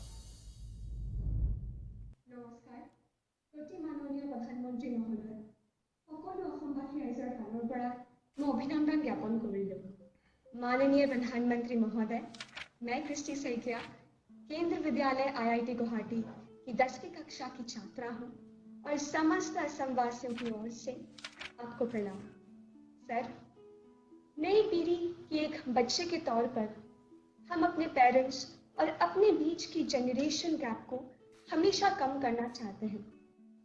নমস্কাৰ। প্ৰতি মাননীয় প্ৰধানমন্ত্ৰী মহোদয়, সকলো অসমবাসী ৰাইজৰ ফালৰ পৰা মই অভিনন্দন জ্ঞাপন কৰিলোঁ। माननीय प्रधानमंत्री महोदय, मैं कृष्टि सैकिया केंद्र विद्यालय IIT गुवाहाटी की 10वीं कक्षा की छात्रा हूँ और समस्त असमवासियों की ओर से आपको प्रणाम। सर, नई पीढ़ी की एक बच्चे के तौर पर हम अपने पेरेंट्स और अपने बीच की जनरेशन गैप को हमेशा कम करना चाहते हैं।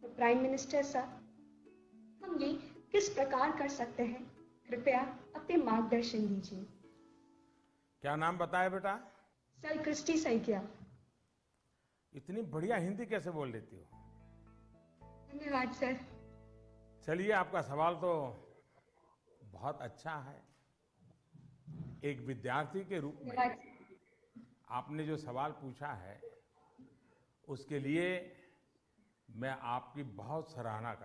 तो प्राइम मिनिस्टर सर, हम ये किस प्रकार कर सकते हैं? कृपया अपने मार्गदर्शन दीजिए। क्या नाम बताया बेटा? Sir, Christy Saikia. इतनी बढ़िया हिंदी कैसे बोल लेती हो? धन्यवाद सर। चलिए, आपका सवाल तो बहुत अच्छा है। एक विद्यार्थी के रूप में आपने जो सवाल पूछा है उसके लिए मैं आपकी बहुत सराहना करता हूं।